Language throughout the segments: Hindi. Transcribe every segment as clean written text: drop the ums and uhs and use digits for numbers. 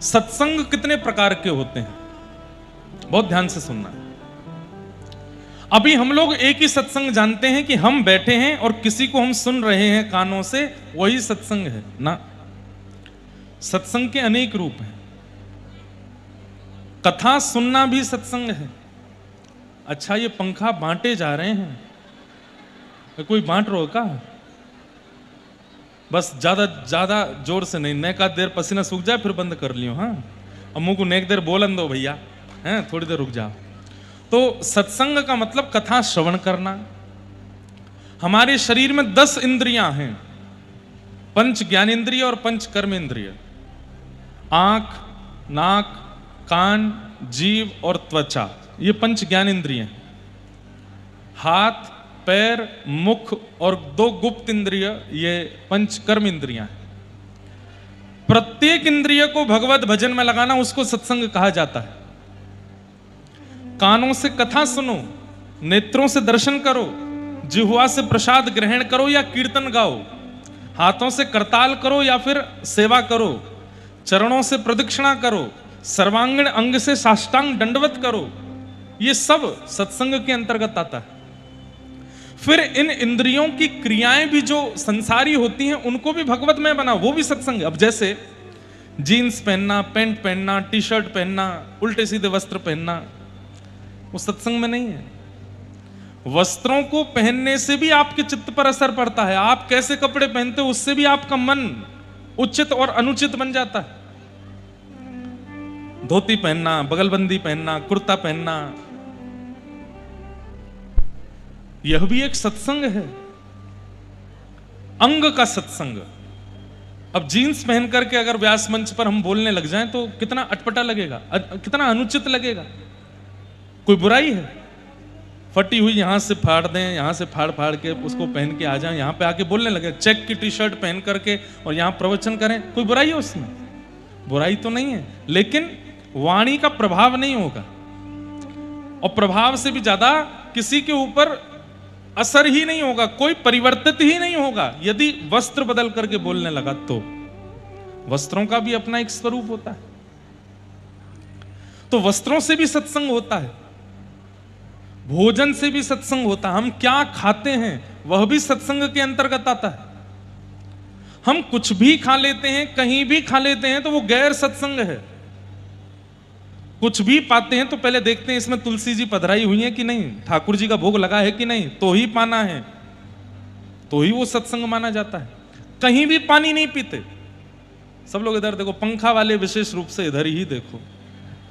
सत्संग कितने प्रकार के होते हैं, बहुत ध्यान से सुनना। अभी हम लोग एक ही सत्संग जानते हैं कि हम बैठे हैं और किसी को हम सुन रहे हैं कानों से, वही सत्संग है ना। सत्संग के अनेक रूप हैं। कथा सुनना भी सत्संग है। अच्छा, ये पंखा बांटे जा रहे हैं, कोई बांट रहा हो का? बस ज्यादा जोर से नहीं, नेक आध देर पसीना सूख जाए फिर बंद कर लियो। हाँ, अम्मू को नेक देर बोलन दो भैया, हैं थोड़ी देर रुक जाओ। तो सत्संग का मतलब कथा श्रवण करना। हमारे शरीर में 10 इंद्रियां हैं, पंच ज्ञानेंद्रिय और पंच कर्मेंद्रिय। आंख, नाक, कान, जीव और त्वचा, ये पंच ज्ञानेंद्रिय हैं। हाथ, पैर, मुख और 2 गुप्त इंद्रिय, ये पंच कर्म इंद्रियां हैं। प्रत्येक इंद्रिय को भगवत भजन में लगाना, उसको सत्संग कहा जाता है। कानों से कथा सुनो, नेत्रों से दर्शन करो, जिह्वा से प्रसाद ग्रहण करो या कीर्तन गाओ, हाथों से करताल करो या फिर सेवा करो, चरणों से प्रदक्षिणा करो, सर्वांगीण अंग से साष्टांग दंडवत करो, ये सब सत्संग के अंतर्गत आता है। फिर इन इंद्रियों की क्रियाएं भी जो संसारी होती हैं उनको भी भगवत में बना, वो भी सत्संग है। अब जैसे जीन्स पहनना, पैंट पहनना, टी शर्ट पहनना, उल्टे सीधे वस्त्र पहनना, वो सत्संग में नहीं है। वस्त्रों को पहनने से भी आपके चित्त पर असर पड़ता है। आप कैसे कपड़े पहनते हो उससे भी आपका मन उचित और अनुचित बन जाता है। धोती पहनना, बगलबंदी पहनना, कुर्ता पहनना, यह भी एक सत्संग है, अंग का सत्संग। अब जीन्स पहन करके अगर व्यास मंच पर हम बोलने लग जाएं तो कितना अटपटा लगेगा, कितना अनुचित लगेगा। कोई बुराई है? फटी हुई यहां से फाड़ दें, यहां से फाड़ फाड़ के उसको पहन के आ जाएं, यहां पे आके बोलने लगे, चेक की टी शर्ट पहन करके और यहां प्रवचन करें, कोई बुराई है उसमें? बुराई तो नहीं है, लेकिन वाणी का प्रभाव नहीं होगा। और प्रभाव से भी ज्यादा किसी के ऊपर असर ही नहीं होगा, कोई परिवर्तित ही नहीं होगा यदि वस्त्र बदल करके बोलने लगा तो। वस्त्रों का भी अपना एक स्वरूप होता है, तो वस्त्रों से भी सत्संग होता है, भोजन से भी सत्संग होता है। हम क्या खाते हैं वह भी सत्संग के अंतर्गत आता है। हम कुछ भी खा लेते हैं, कहीं भी खा लेते हैं तो वो गैर सत्संग है। कुछ भी पाते हैं तो पहले देखते हैं इसमें तुलसी जी पधराई हुई है कि नहीं, ठाकुर जी का भोग लगा है कि नहीं, तो ही पाना है, तो ही वो सत्संग माना जाता है। कहीं भी पानी नहीं पीते। सब लोग इधर देखो, पंखा वाले विशेष रूप से इधर ही देखो,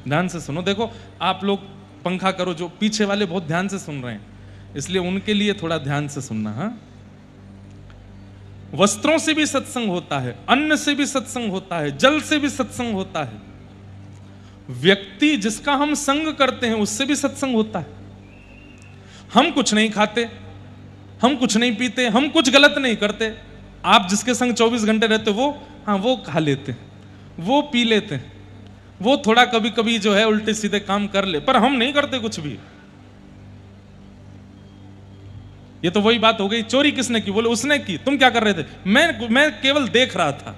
ध्यान से सुनो। देखो आप लोग पंखा करो, जो पीछे वाले बहुत ध्यान से सुन रहे हैं, इसलिए उनके लिए थोड़ा ध्यान से सुनना। हाँ, वस्त्रों से भी सत्संग होता है, अन्न से भी सत्संग होता है, जल से भी सत्संग होता है, व्यक्ति जिसका हम संग करते हैं उससे भी सत्संग होता है। हम कुछ नहीं खाते, हम कुछ नहीं पीते, हम कुछ गलत नहीं करते। आप जिसके संग 24 घंटे रहते वो, हाँ वो खा लेते, वो पी लेते, वो थोड़ा कभी कभी जो है उल्टे सीधे काम कर ले, पर हम नहीं करते कुछ भी। ये तो वही बात हो गई, चोरी किसने की? बोले उसने की। तुम क्या कर रहे थे? मैं केवल देख रहा था।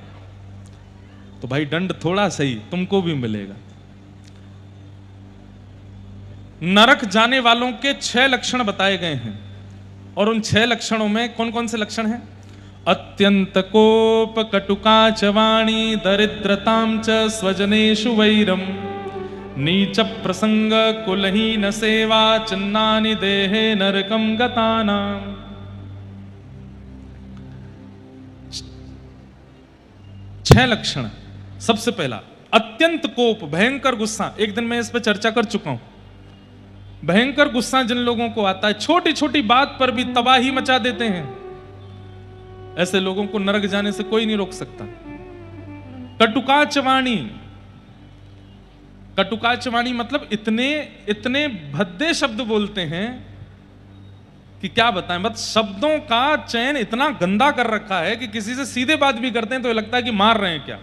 तो भाई दंड थोड़ा सही तुमको भी मिलेगा। नरक जाने वालों के 6 लक्षण बताए गए हैं, और उन 6 लक्षणों में कौन कौन से लक्षण हैं? अत्यंत कोप, कटुका च वाणी, दरिद्रतां च स्वजनेषु वैरम, नीच प्रसंग, कुलहीन सेवा, चिन्नानि देहे नरकम गतानाम। 6 लक्षण। सबसे पहला अत्यंत कोप, भयंकर गुस्सा। एक दिन मैं इस पर चर्चा कर चुका हूं। भयंकर गुस्सा जिन लोगों को आता है, छोटी छोटी बात पर भी तबाही मचा देते हैं, ऐसे लोगों को नरक जाने से कोई नहीं रोक सकता। कटुकाच वाणी, कटुकाच वाणी मतलब इतने इतने भद्दे शब्द बोलते हैं कि क्या बताएं। बस शब्दों का चयन इतना गंदा कर रखा है कि किसी से सीधे बात भी करते हैं तो लगता है कि मार रहे हैं क्या।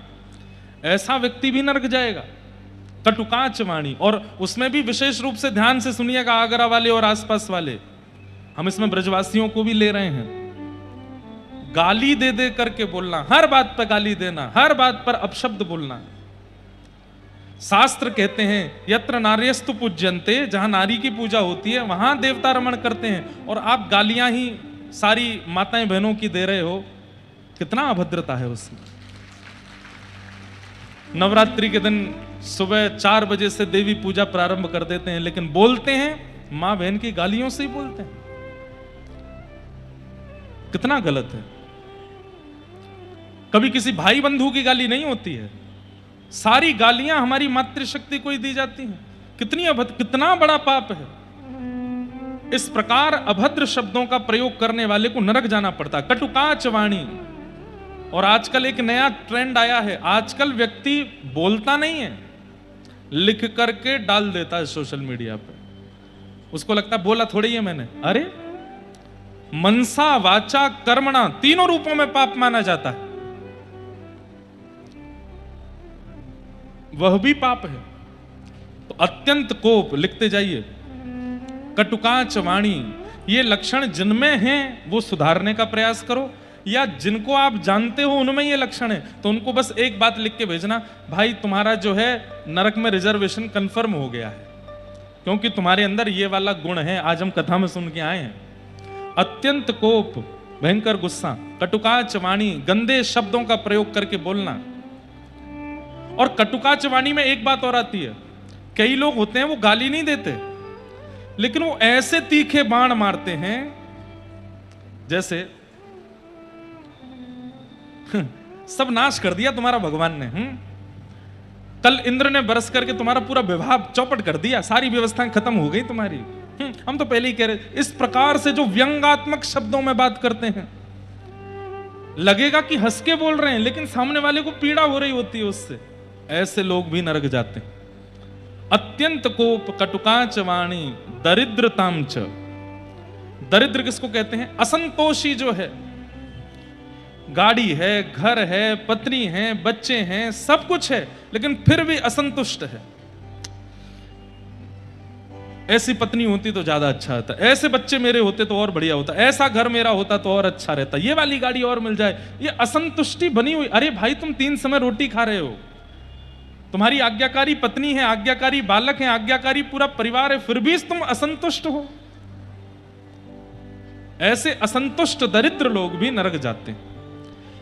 ऐसा व्यक्ति भी नरक जाएगा। कटुकाच वाणी, और उसमें भी विशेष रूप से ध्यान से सुनिएगा, आगरा वाले और आसपास वाले, हम इसमें ब्रजवासियों को भी ले रहे हैं। गाली दे दे करके बोलना, हर बात पर गाली देना, हर बात पर अपशब्द बोलना, शास्त्र कहते हैं यत्र नार्यस्तु पूज्यन्ते, जहां नारी की पूजा होती है वहां देवता रमण करते हैं, और आप गालियां ही सारी माताएं बहनों की दे रहे हो। कितना अभद्रता है उसमें। नवरात्रि के दिन सुबह 4 बजे से देवी पूजा प्रारंभ कर देते हैं, लेकिन बोलते हैं मां बहन की गालियों से ही बोलते हैं। कितना गलत है। कभी किसी भाई बंधु की गाली नहीं होती है, सारी गालियां हमारी मातृशक्ति को ही दी जाती हैं। कितना बड़ा पाप है। इस प्रकार अभद्र शब्दों का प्रयोग करने वाले को नरक जाना पड़ता। कटुकाच वाणी। और आजकल एक नया ट्रेंड आया है, आजकल व्यक्ति बोलता नहीं है, लिख करके डाल देता है सोशल मीडिया पर। उसको लगता है बोला थोड़ी है मैंने। अरे मनसा वाचा कर्मणा तीनों रूपों में पाप माना जाता है, वह भी पाप है। तो अत्यंत कोप, लिखते जाइए। कटुकाच वाणी, ये लक्षण जिनमें हैं वो सुधारने का प्रयास करो, या जिनको आप जानते हो उनमें ये लक्षण है तो उनको बस एक बात लिख के भेजना, भाई तुम्हारा जो है नरक में रिजर्वेशन कंफर्म हो गया है, क्योंकि तुम्हारे अंदर ये वाला गुण है। आज हम कथा में सुन के आए हैं। अत्यंत कोप, भयंकर गुस्सा, कटुकाच वाणी, गंदे शब्दों का प्रयोग करके बोलना। और कटुकाच वाणी में एक बात और आती है, कई लोग होते हैं वो गाली नहीं देते, लेकिन वो ऐसे तीखे बाण मारते हैं जैसे सब नाश कर दिया तुम्हारा भगवान ने। कल इंद्र ने बरस करके तुम्हारा पूरा विवाह चौपट कर दिया, सारी व्यवस्थाएं खत्म हो गई तुम्हारी। हम तो पहले ही कह रहे। इस प्रकार से जो व्यंग्यात्मक शब्दों में बात करते हैं, लगेगा कि हंस के बोल रहे हैं, लेकिन सामने वाले को पीड़ा हो रही होती है उससे। ऐसे लोग भी नरक जाते हैं। अत्यंत कोप, कटुकाच वाणी, दरिद्रताम च। दरिद्र किसको कहते हैं? असंतोषी जो है, गाड़ी है, घर है, पत्नी है, बच्चे हैं, सब कुछ है, लेकिन फिर भी असंतुष्ट है। ऐसी पत्नी होती तो ज्यादा अच्छा होता, ऐसे बच्चे मेरे होते तो और बढ़िया होता, ऐसा घर मेरा होता तो और अच्छा रहता, ये वाली गाड़ी और मिल जाए। ये असंतुष्टि बनी हुई। अरे भाई तुम 3 समय रोटी खा रहे हो, तुम्हारी आज्ञाकारी पत्नी है, आज्ञाकारी बालक है, आज्ञाकारी पूरा परिवार है, फिर भी तुम असंतुष्ट हो। ऐसे असंतुष्ट दरिद्र लोग भी नरक जाते हैं।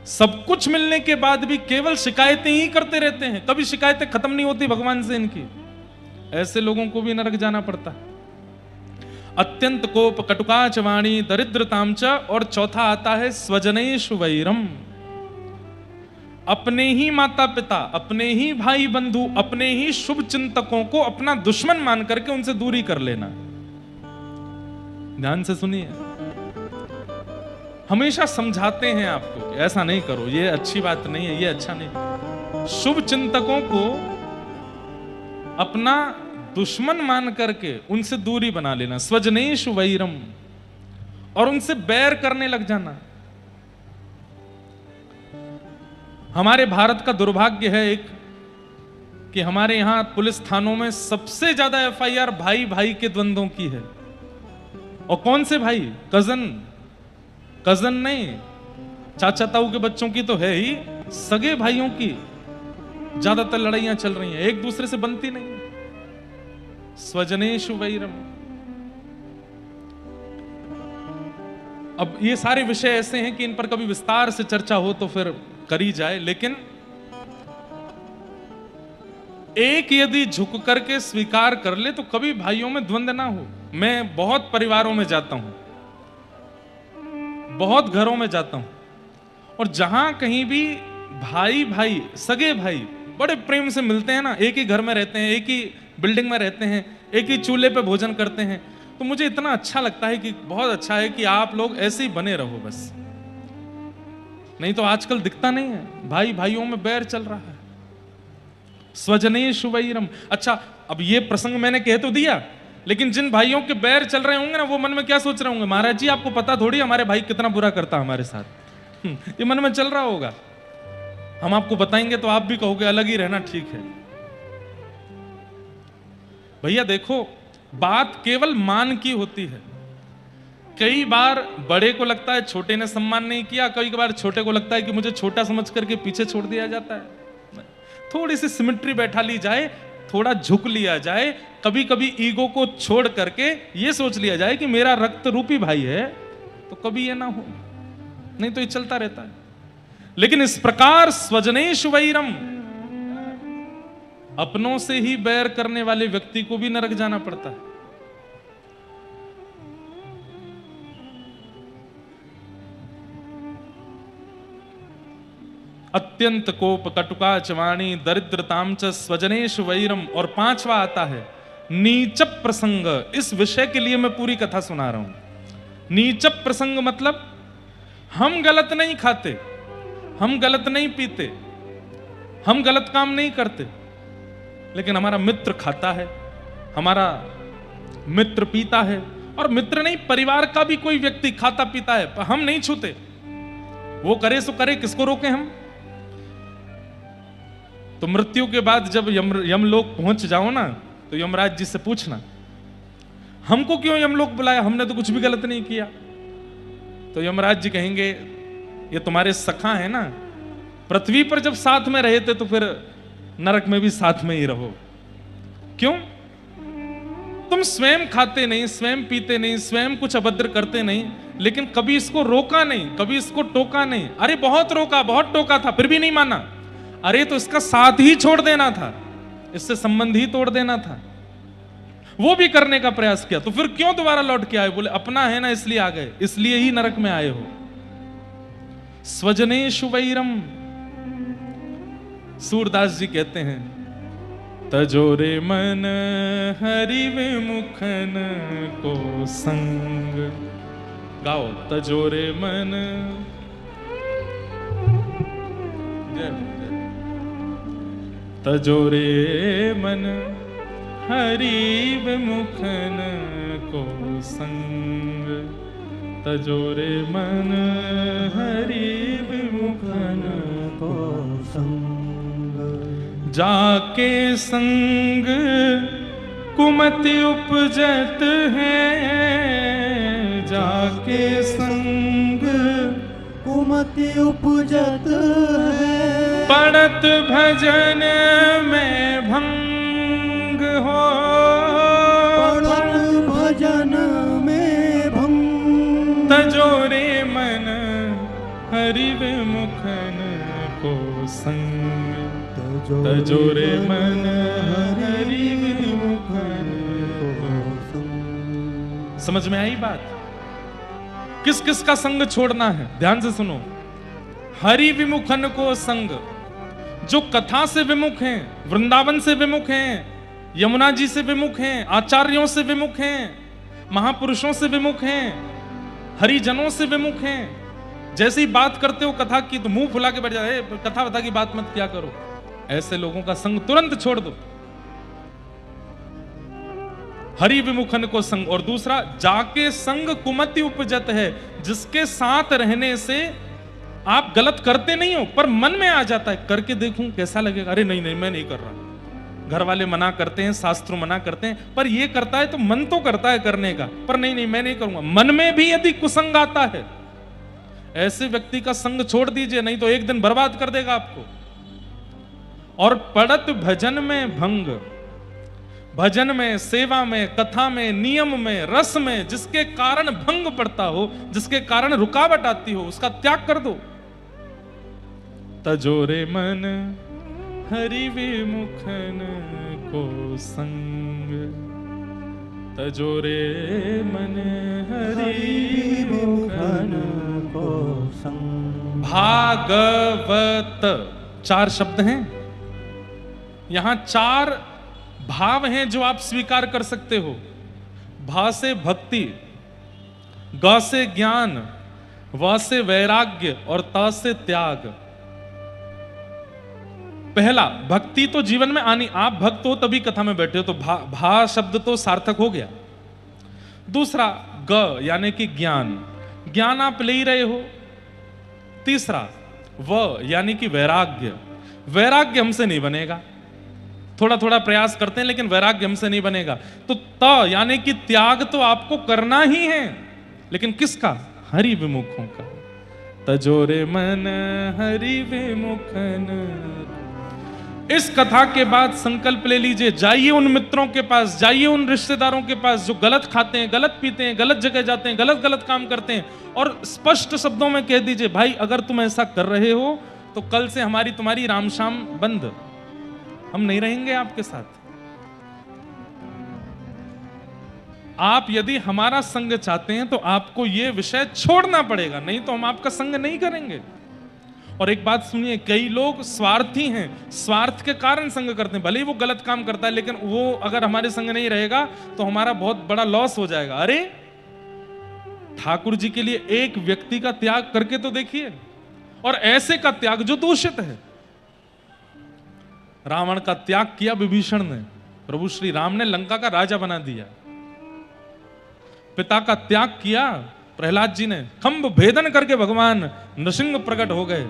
सब कुछ मिलने के बाद भी केवल शिकायतें ही करते रहते हैं, कभी शिकायतें खत्म नहीं होती भगवान से इनकी। ऐसे लोगों को भी नरक जाना पड़ता है। अत्यंत कोप, कटुकाच वाणी, दरिद्रताम च। और चौथा आता है स्वजनेषु वैरम। अपने ही माता पिता, अपने ही भाई बंधु, अपने ही शुभ चिंतकों को अपना दुश्मन मान करके उनसे दूरी कर लेना। ध्यान से सुनिए, हमेशा समझाते हैं आपको कि ऐसा नहीं करो, ये अच्छी बात नहीं है, ये अच्छा नहीं। शुभ चिंतकों को अपना दुश्मन मान करके उनसे दूरी बना लेना, स्वजनेषु वैरम, और उनसे बैर करने लग जाना। हमारे भारत का दुर्भाग्य है एक कि हमारे यहां पुलिस थानों में सबसे ज्यादा एफआईआर भाई भाई के द्वंद्वों की है। और कौन से भाई? कजन नहीं, चाचा ताऊ के बच्चों की तो है ही, सगे भाइयों की ज्यादातर लड़ाइयां चल रही हैं, एक दूसरे से बनती नहीं। स्वजनेषु वैरम। अब ये सारे विषय ऐसे हैं कि इन पर कभी विस्तार से चर्चा हो तो फिर करी जाए, लेकिन एक यदि झुक करके स्वीकार कर ले तो कभी भाइयों में द्वंद्व ना हो। मैं बहुत परिवारों में जाता हूं, बहुत घरों में जाता हूं, और जहां कहीं भी भाई भाई, सगे भाई बड़े प्रेम से मिलते हैं ना, एक ही घर में रहते हैं, एक ही बिल्डिंग में रहते हैं, एक ही चूल्हे पे भोजन करते हैं, तो मुझे इतना अच्छा लगता है कि बहुत अच्छा है कि आप लोग ऐसे ही बने रहो बस। नहीं तो आजकल दिखता नहीं है, भाई भाइयों में बैर चल रहा है। स्वजनेषु वैरम। अच्छा, अब ये प्रसंग मैंने कह तो दिया, लेकिन जिन भाइयों के बैर चल रहे होंगे ना, वो मन में क्या सोच रहे होंगे? महाराज जी आपको पता थोड़ी हमारे भाई कितना बुरा करता हमारे साथ। ये मन में चल रहा होगा। हम आपको बताएंगे तो आप भी कहोगे अलग ही रहना ठीक है। भैया देखो, बात केवल मान की होती है। कई बार बड़े को लगता है छोटे ने सम्मान नहीं किया, कई बार छोटे को लगता है कि मुझे छोटा समझ करके पीछे छोड़ दिया जाता है। थोड़ी सी सिमेट्री बैठा ली जाए, थोड़ा झुक लिया जाए, कभी कभी ईगो को छोड़ करके ये सोच लिया जाए कि मेरा रक्त रूपी भाई है, तो कभी ये ना हो, नहीं तो ये चलता रहता है। लेकिन इस प्रकार स्वजनेश वैरम, अपनों से ही बैर करने वाले व्यक्ति को भी नरक जाना पड़ता है। अत्यंत कोप कटुका चवाणी दरिद्रताम च स्वजनेश वैरम। और 5वां आता है नीच प्रसंग। इस विषय के लिए मैं पूरी कथा सुना रहा हूं। नीच प्रसंग मतलब हम गलत नहीं खाते, हम गलत नहीं पीते, हम गलत काम नहीं करते, लेकिन हमारा मित्र खाता है, हमारा मित्र पीता है, और मित्र नहीं परिवार का भी कोई व्यक्ति खाता पीता है, पर हम नहीं छूते। वो करे सो करे, किसको रोके हम। तो मृत्यु के बाद जब यमलोक पहुंच जाओ ना, तो यमराज जी से पूछना हमको क्यों यमलोक बुलाया, हमने तो कुछ भी गलत नहीं किया। तो यमराज जी कहेंगे ये तुम्हारे सखा है ना, पृथ्वी पर जब साथ में रहे थे तो फिर नरक में भी साथ में ही रहो। क्यों? तुम स्वयं खाते नहीं, स्वयं पीते नहीं, स्वयं कुछ अभद्र करते नहीं, लेकिन कभी इसको रोका नहीं, कभी इसको टोका नहीं। अरे बहुत रोका, बहुत टोका था, फिर भी नहीं माना। अरे तो इसका साथ ही छोड़ देना था, इससे संबंध ही तोड़ देना था। वो भी करने का प्रयास किया, तो फिर क्यों दोबारा लौट के आए? बोले अपना है ना इसलिए आ गए, इसलिए ही नरक में आए हो। स्वजनेषु वैरम। सूरदास जी कहते हैं तजोरे मन हरि विमुखन को संग। गाओ तजोरे मन। तजोरे मन हरि विमुखन को संग। तजोरे मन हरि विमुखन को संग। जाके संग कुमति उपजत है। जाके संग कुमति उपजत है। पड़त भजन में भंग हो। पड़त भजन में भंग। तजोरे मन हरि विमुखन को संग। तजोरे मन हरि विमुखन को संग। समझ में आई बात? किस किस का संग छोड़ना है? ध्यान से सुनो। हरि विमुखन को संग, जो कथा से विमुख हैं, वृंदावन से विमुख हैं, यमुना जी से विमुख हैं, आचार्यों से विमुख हैं, महापुरुषों से विमुख हैं, हरिजनों से विमुख हैं। जैसे ही बात करते हो कथा की तो मुंह फुला के बैठ जाए, कथा वथा की बात मत किया करो। ऐसे लोगों का संग तुरंत छोड़ दो। हरि विमुखन को संग। और दूसरा, जाके संग कुमति उपजत है, जिसके साथ रहने से आप गलत करते नहीं हो पर मन में आ जाता है, करके देखूं कैसा लगेगा। अरे नहीं नहीं मैं नहीं कर रहा। घर वाले मना करते हैं, शास्त्र मना करते हैं, पर ये करता है तो मन तो करता है करने का, पर नहीं नहीं मैं नहीं करूंगा। मन में भी यदि कुसंग आता है, ऐसे व्यक्ति का संग छोड़ दीजिए, नहीं तो एक दिन बर्बाद कर देगा आपको। और पड़त भजन में भंग। भजन में, सेवा में, कथा में, नियम में, रस में जिसके कारण भंग पड़ता हो, जिसके कारण रुकावट आती हो, उसका त्याग कर दो। तजोरे मन हरि विमुखन को संग। तजोरे मन हरि विमुखन को संग। भागवत 4 शब्द हैं, यहां 4 भाव हैं जो आप स्वीकार कर सकते हो। भा से भक्ति, ग से ज्ञान, व से वैराग्य और त से त्याग। पहला, भक्ति तो जीवन में आनी, आप भक्त हो तभी कथा में बैठे हो, तो भा शब्द तो सार्थक हो गया। दूसरा, ग यानी कि ज्ञान, ज्ञान आप ले ही रहे हो। तीसरा, व यानी कि वैराग्य, वैराग्य हमसे नहीं बनेगा, थोड़ा थोड़ा प्रयास करते हैं लेकिन वैराग्य हमसे नहीं बनेगा। तो त यानी कि त्याग तो आपको करना ही है, लेकिन किसका? हरि विमुखों का। तजोरे मन हरि विमुखन। इस कथा के बाद संकल्प ले लीजिए, जाइए उन मित्रों के पास, जाइए उन रिश्तेदारों के पास जो गलत खाते हैं, गलत पीते हैं, गलत जगह जाते हैं, गलत गलत काम करते हैं, और स्पष्ट शब्दों में कह दीजिए, भाई अगर तुम ऐसा कर रहे हो तो कल से हमारी तुम्हारी राम शाम बंद, हम नहीं रहेंगे आपके साथ। आप यदि हमारा संग चाहते हैं तो आपको यह विषय छोड़ना पड़ेगा, नहीं तो हम आपका संग नहीं करेंगे। और एक बात सुनिए, कई लोग स्वार्थी हैं, स्वार्थ के कारण संग करते हैं, भले ही वो गलत काम करता है, लेकिन वो अगर हमारे संग नहीं रहेगा तो हमारा बहुत बड़ा लॉस हो जाएगा। अरे ठाकुर जी के लिए एक व्यक्ति का त्याग करके तो देखिए, और ऐसे का त्याग जो दूषित है। रावण का त्याग किया विभीषण ने, प्रभु श्री राम ने लंका का राजा बना दिया। पिता का त्याग किया प्रहलाद जी ने, खंभ भेदन करके भगवान नृसिंह प्रकट हो गए।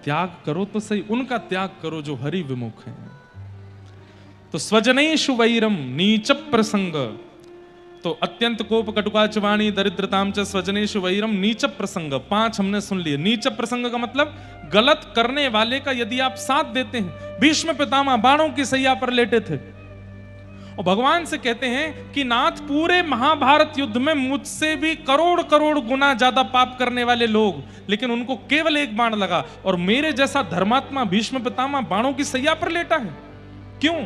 त्याग करो तो सही, उनका त्याग करो जो हरि विमुख हैं। तो स्वजनेषु वैरम नीच प्रसंग, तो अत्यंत कोप कटुकाच वाणी दरिद्रताम च स्वजनेषु वैरम नीच प्रसंग, 5 हमने सुन लिए। नीच प्रसंग का मतलब गलत करने वाले का यदि आप साथ देते हैं। भीष्म पितामह बाणों की सैया पर लेटे थे और भगवान से कहते हैं कि नाथ, पूरे महाभारत युद्ध में मुझसे भी करोड़ करोड़ गुना ज्यादा पाप करने वाले लोग, लेकिन उनको केवल एक बाण लगा, और मेरे जैसा धर्मात्मा भीष्म पितामह बाणों की सैया पर लेटा है। क्यों?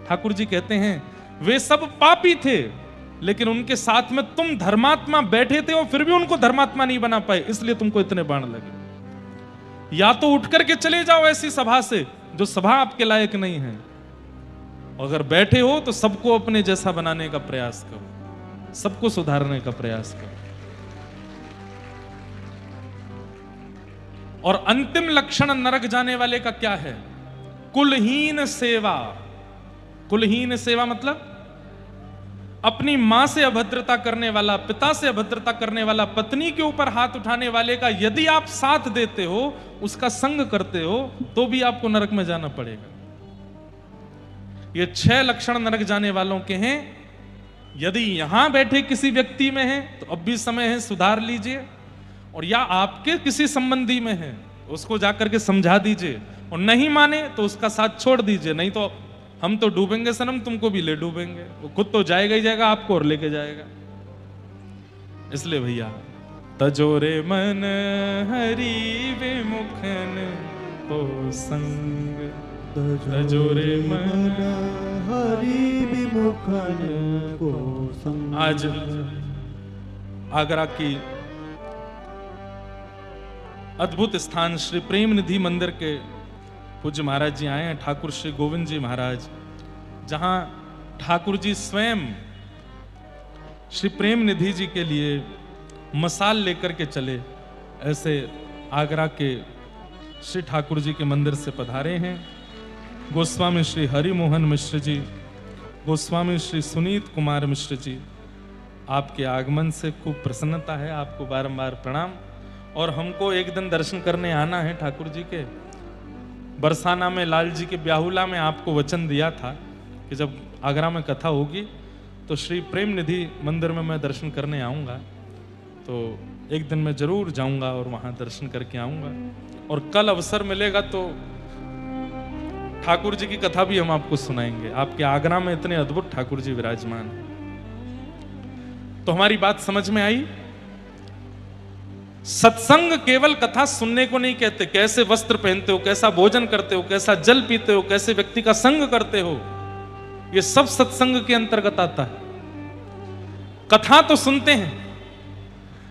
ठाकुर जी कहते हैं वे सब पापी थे, लेकिन उनके साथ में तुम धर्मात्मा बैठे थे और फिर भी उनको धर्मात्मा नहीं बना पाए, इसलिए तुमको इतने बाण लगे। या तो उठ करके चले जाओ ऐसी सभा से जो सभा आपके लायक नहीं है, अगर बैठे हो तो सबको अपने जैसा बनाने का प्रयास करो, सबको सुधारने का प्रयास करो। और अंतिम लक्षण नरक जाने वाले का क्या है? कुलहीन सेवा। कुलहीन सेवा मतलब अपनी मां से अभद्रता करने वाला, पिता से अभद्रता करने वाला, पत्नी के ऊपर हाथ उठाने वाले का यदि आप साथ देते हो, उसका संग करते हो, तो भी आपको नरक में जाना पड़ेगा। ये 6 लक्षण नरक जाने वालों के हैं। यदि यहां बैठे किसी व्यक्ति में है तो अब भी समय है, सुधार लीजिए, और या आपके किसी संबंधी में है उसको जाकर के समझा दीजिए, और नहीं माने तो उसका साथ छोड़ दीजिए, नहीं तो हम तो डूबेंगे सनम, तुमको भी ले डूबेंगे। वो खुद तो जाएगा ही जाएगा, आपको और लेके जाएगा। इसलिए भैया, तजोरे मन हरि विमुखन को संग, तजोरे मन हरि विमुखन को संग। आज आगरा की अद्भुत स्थान श्री प्रेम निधि मंदिर के पूज्य महाराज जी आए हैं, ठाकुर श्री गोविंद जी महाराज, जहां ठाकुर जी स्वयं श्री प्रेम निधि जी के लिए मसाल लेकर के चले। ऐसे आगरा के श्री ठाकुर जी के मंदिर से पधारे हैं गोस्वामी श्री हरिमोहन मिश्र जी, गोस्वामी श्री सुनीत कुमार मिश्र जी। आपके आगमन से खूब प्रसन्नता है, आपको बारंबार प्रणाम। और हमको एक दिन दर्शन करने आना है ठाकुर जी के। बरसाना में लाल जी के ब्याहुला में आपको वचन दिया था कि जब आगरा में कथा होगी तो श्री प्रेम निधि मंदिर में मैं दर्शन करने आऊँगा, तो एक दिन मैं जरूर जाऊँगा और वहाँ दर्शन करके आऊँगा। और कल अवसर मिलेगा तो ठाकुर जी की कथा भी हम आपको सुनाएंगे। आपके आगरा में इतने अद्भुत ठाकुर जी विराजमान हैं। तो हमारी बात समझ में आई? सत्संग केवल कथा सुनने को नहीं कहते, कैसे वस्त्र पहनते हो, कैसा भोजन करते हो, कैसा जल पीते हो, कैसे व्यक्ति का संग करते हो, ये सब सत्संग के अंतर्गत आता है। कथा तो सुनते हैं,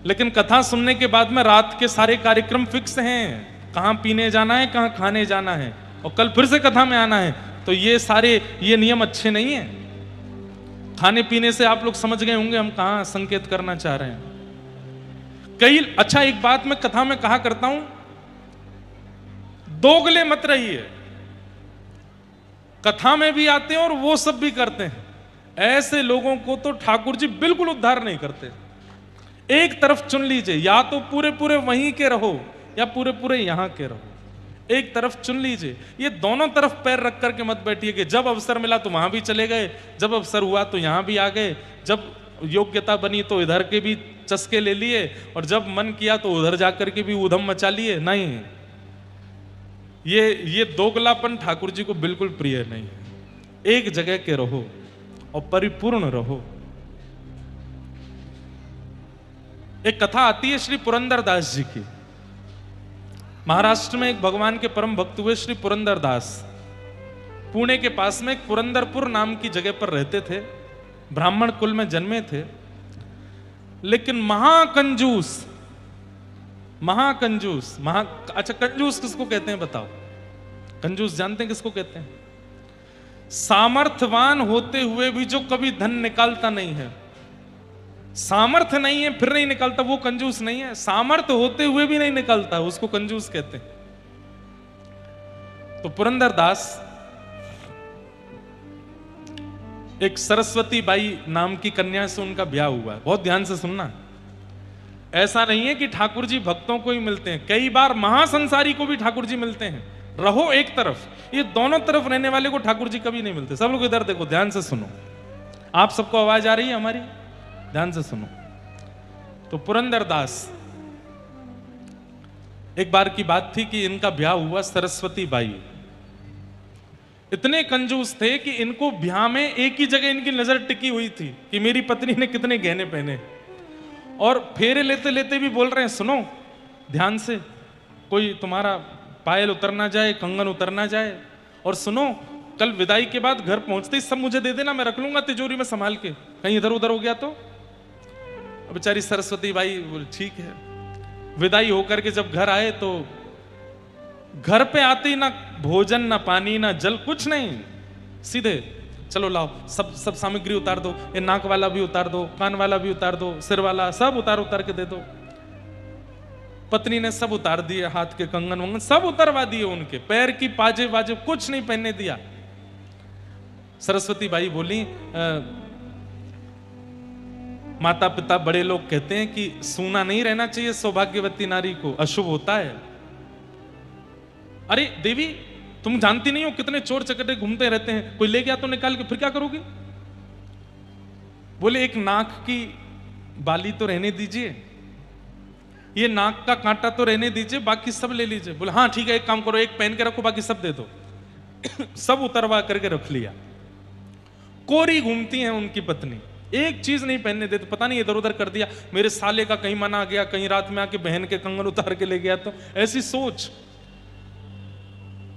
लेकिन कथा सुनने के बाद में रात के सारे कार्यक्रम फिक्स हैं, कहां पीने जाना है, कहां खाने जाना है, और कल फिर से कथा में आना है। तो ये नियम अच्छे नहीं है। खाने पीने से आप लोग समझ गए होंगे हम कहां संकेत करना चाह रहे हैं। अच्छा, एक बात मैं कथा में कहा करता हूं, दोगले मत रहिए। कथा में भी आते हैं और वो सब भी करते हैं। ऐसे लोगों को तो ठाकुर जी बिल्कुल उद्धार नहीं करते। एक तरफ चुन लीजिए, या तो पूरे पूरे वहीं के रहो या पूरे पूरे यहां के रहो। एक तरफ चुन लीजिए। ये दोनों तरफ पैर रख करके मत बैठिए कि जब अवसर मिला तो वहां भी चले गए, जब अवसर हुआ तो यहां भी आ गए, जब योग्यता बनी तो इधर के भी चस्के ले लिए और जब मन किया तो उधर जाकर के भी ऊधम मचा लिए। नहीं, ये दोगलापन ठाकुर जी को बिल्कुल प्रिय नहीं है। एक जगह के रहो और परिपूर्ण रहो। एक कथा आती है श्री पुरंदरदास जी की। महाराष्ट्र में एक भगवान के परम भक्त हुए श्री पुरंदरदास पुणे के पास में एक पुरंदरपुर नाम की जगह पर रहते थे। ब्राह्मण कुल में जन्मे थे, लेकिन महाकंजूस अच्छा, कंजूस किसको कहते हैं बताओ? कंजूस जानते हैं किसको कहते हैं? सामर्थ्यवान होते हुए भी जो कभी धन निकालता नहीं है। सामर्थ्य नहीं है फिर नहीं निकालता, वो कंजूस नहीं है। सामर्थ्य होते हुए भी नहीं निकालता, उसको कंजूस कहते हैं। तो पुरंदरदास एक सरस्वती बाई नाम की कन्या से उनका ब्याह हुआ। बहुत ध्यान से सुनना, ऐसा नहीं है कि ठाकुर जी भक्तों को ही मिलते हैं, कई बार महासंसारी को भी ठाकुर जी मिलते हैं। रहो एक तरफ, ये दोनों तरफ रहने वाले को ठाकुर जी कभी नहीं मिलते। सब लोग इधर देखो, ध्यान से सुनो। आप सबको आवाज आ रही है हमारी? ध्यान से सुनो। तो पुरंदरदास, एक बार की बात थी कि इनका ब्याह हुआ। सरस्वती बाई इतने कंजूस थे कि इनको ब्याह में एक ही जगह इनकी नजर टिकी हुई थी कि मेरी पत्नी ने कितने गहने पहने, और फेरे लेते लेते भी बोल रहे हैं सुनो ध्यान से, कोई तुम्हारा पायल उतर ना जाए, कंगन उतर ना जाए, और सुनो कल विदाई के बाद घर पहुंचते ही सब मुझे दे देना, मैं रख लूंगा तिजोरी में संभाल के, कहीं इधर उधर हो गया तो। बेचारी सरस्वती बाई बोले ठीक है। विदाई होकर के जब घर आए तो घर पे आते ही ना भोजन ना पानी ना जल, कुछ नहीं, सीधे चलो लाओ सब सामग्री उतार दो, ये नाक वाला भी उतार दो, कान वाला भी उतार दो, सिर वाला सब उतार के दे दो। पत्नी ने सब उतार दिए, हाथ के कंगन वंगन सब उतरवा दिए, उनके पैर की पाजे वाजे कुछ नहीं पहनने दिया। सरस्वती बाई बोली माता पिता बड़े लोग कहते हैं कि सूना नहीं रहना चाहिए सौभाग्यवती नारी को, अशुभ होता है। अरे देवी तुम जानती नहीं हो कितने चोर चकटे घूमते रहते हैं, कोई ले गया तो निकाल के फिर क्या करोगी? बोले एक नाक की बाली तो रहने दीजिए, ये नाक का कांटा तो रहने दीजिए, बाकी सब ले लीजिए। बोले हाँ ठीक है, एक काम करो, एक पहन के रखो, बाकी सब दे दो। सब उतरवा करके रख लिया। कोरी घूमती है उनकी पत्नी, एक चीज नहीं पहनने देते, पता नहीं इधर उधर कर दिया, मेरे साले का कहीं मना गया, कहीं रात में आके बहन के कंगन उतार के ले गया तो, ऐसी सोच।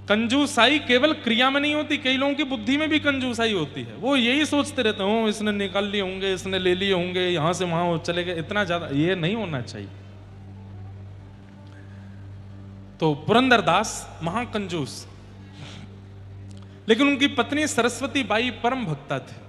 कंजूसाई केवल क्रिया में नहीं होती, कई लोगों की बुद्धि में भी कंजूसाई होती है। वो यही सोचते रहते हो इसने निकाल लिए होंगे, इसने ले लिए होंगे, यहां से वहां चले गए, इतना ज्यादा ये नहीं होना चाहिए। तो पुरंदरदास महाकंजूस, लेकिन उनकी पत्नी सरस्वती बाई परम भक्ता थी।